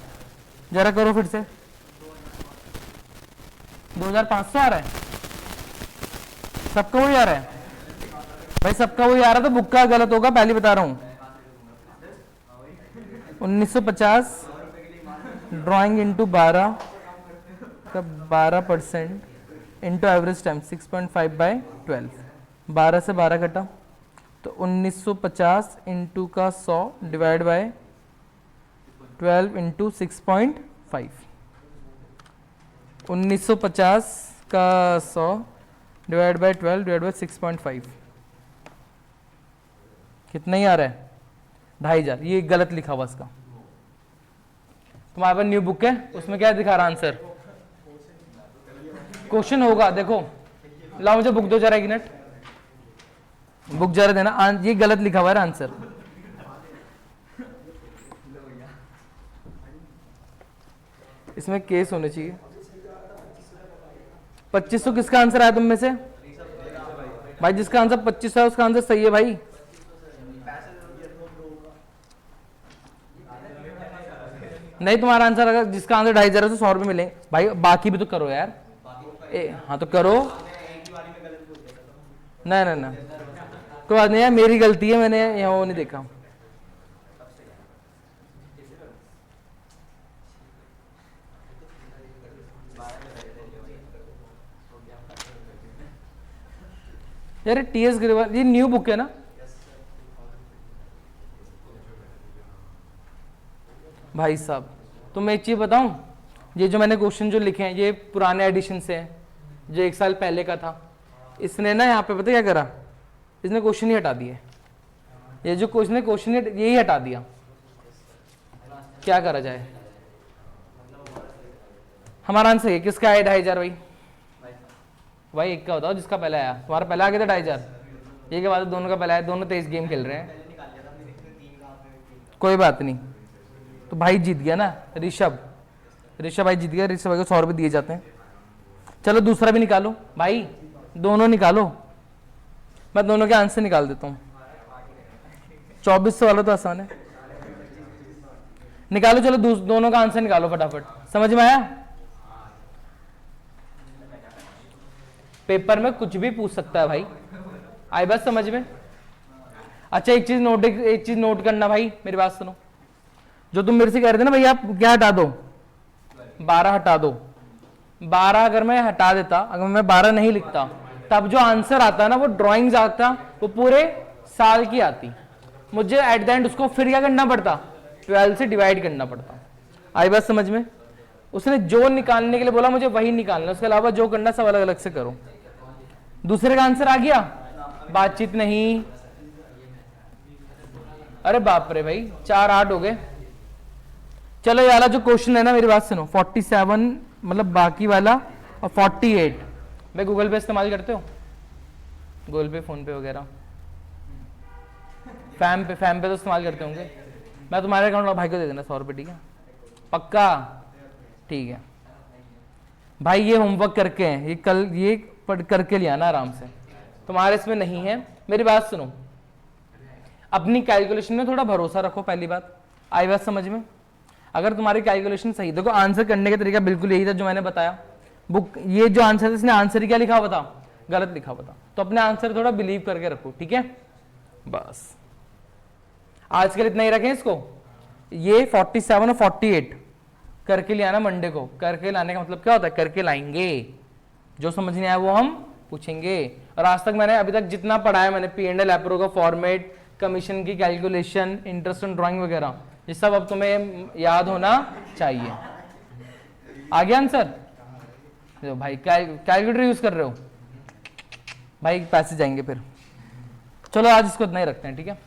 जरा करो फिर से। 2500 आ रहा है? सबका वही आ रहा है भाई? सबका वही आ रहा है तो बुक का गलत होगा, पहले बता रहा हूं। 1950 ड्राइंग इंटू 12 का 12% इंटू एवरेज टाइम 6.5/12। 12 से 12 घटा तो 1950 इंटू का 100 डिवाइड बाय 12 इंटू 6.5, 1950 का 100 डिवाइड बाई 12 डिवाइड बाई 6.5 कितना ही आ रहा है? 2500। ये गलत लिखा हुआ इसका। तुम्हारे पास न्यू बुक है, उसमें क्या दिखा रहा आंसर? क्वेश्चन होगा, देखो लाओ मुझे बुक दो जरा, एक मिनट बुक जरा देना। ये गलत लिखा हुआ है आंसर। इसमें केस होने चाहिए। 2500 किसका आंसर आया तुम में से? भाई जिसका आंसर 2500 है उसका आंसर सही है भाई। नहीं, तुम्हारा आंसर अगर जिसका आंसर 2500 है तो 100 रुपये मिले भाई। बाकी भी तो करो यार। हाँ तो करो। नहीं नहीं नहीं, कोई बात नहीं यार, मेरी गलती है, मैंने यहाँ वो नहीं देखा। यार टीएस ग्रेवाल, ये न्यू बुक है ना भाई साहब? तो मैं एक चीज बताऊं, ये जो मैंने क्वेश्चन जो लिखे हैं ये पुराने एडिशन से हैं, जो 1 साल पहले का था। इसने ना यहाँ पे पता क्या करा, इसने क्वेश्चन ही हटा दिए। ये जो क्वेश्चन है क्वेश्चन यही हटा दिया। क्या करा जाए? हमारा आंसर है किसका आया 2500 भाई? भाई एक का बताओ जिसका पहले आया। तुम्हारा पहले आ गया था 2500। ये के बाद दोनों का पहले आया, दोनों तेज गेम खेल रहे हैं। कोई बात नहीं, तो भाई जीत गया ना ऋषभ। ऋषभ भाई जीत गया। ऋषभ भाई को 100 रुपये दिए जाते हैं। चलो दूसरा भी निकालो भाई, दोनों निकालो। मैं दोनों के आंसर निकाल देता हूँ। 2400 वाला तो आसान है, निकालो। चलो दोनों का आंसर निकालो फटाफट। समझ में आया? पेपर में कुछ भी पूछ सकता है भाई, आई बात समझ में? अच्छा एक चीज नोट करना भाई, मेरी बात सुनो। जो तुम मेरे से कह रहे थे ना भाई आप क्या हटा दो, 12 हटा दो। 12 अगर मैं हटा देता, अगर मैं 12 नहीं लिखता, तब जो आंसर आता ना वो ड्राइंग्स आता, वो पूरे साल की आती। मुझे एट द एंड उसको फिर क्या करना पड़ता? 12 से डिवाइड करना पड़ता। आई बात समझ में? उसने जो निकालने के लिए बोला मुझे वही निकालना, उसके अलावा जो करना सब अलग अलग से करो। दूसरे का आंसर आ गया? बातचीत नहीं। अरे बाप रे भाई, 4-8 हो गए। चलो ये वाला जो क्वेश्चन है ना, मेरी बात सुनो। 47 मतलब बाकी वाला, और 48 भाई गूगल पे इस्तेमाल करते हो? गूगल पे, फोन पे वगैरह, फैम पे तो इस्तेमाल करते होंगे। मैं तुम्हारे अकाउंट भाई को दे देना 100 रुपये, ठीक है? पक्का? ठीक है भाई, ये होमवर्क करके हैं, ये कल ये पढ़ करके ले आना आराम से। तुम्हारे इसमें नहीं है। मेरी बात सुनो, अपनी कैलकुलेशन में थोड़ा भरोसा रखो, पहली बात। आई बात समझ में? अगर तुम्हारी कैलकुलेशन सही, देखो आंसर करने का तरीका बिल्कुल यही था जो मैंने बताया। बुक ये जो आंसर है इसने आंसर ही क्या लिखा हुआ था? गलत लिखा हुआ था। तो अपने आंसर थोड़ा बिलीव करके रखो, ठीक है? बस आज के लिए इतना ही रखें इसको। ये 47 और 48 करके ले आना मंडे को। करके लाने का मतलब क्या होता है? करके लाएंगे। जो समझ नहीं आया वो हम पूछेंगे। और आज तक मैंने अभी तक जितना पढ़ाया, मैंने P&L एप्रो का फॉर्मेट, कमीशन की कैलकुलेशन, इंटरेस्ट ऑन ड्राइंग वगैरह, ये सब अब तुम्हें याद होना चाहिए। आ गया आंसर? भाई कैलकुलेटर यूज कर रहे हो भाई? पैसे जाएंगे फिर। चलो आज इसको इतना ही रखते हैं, ठीक है?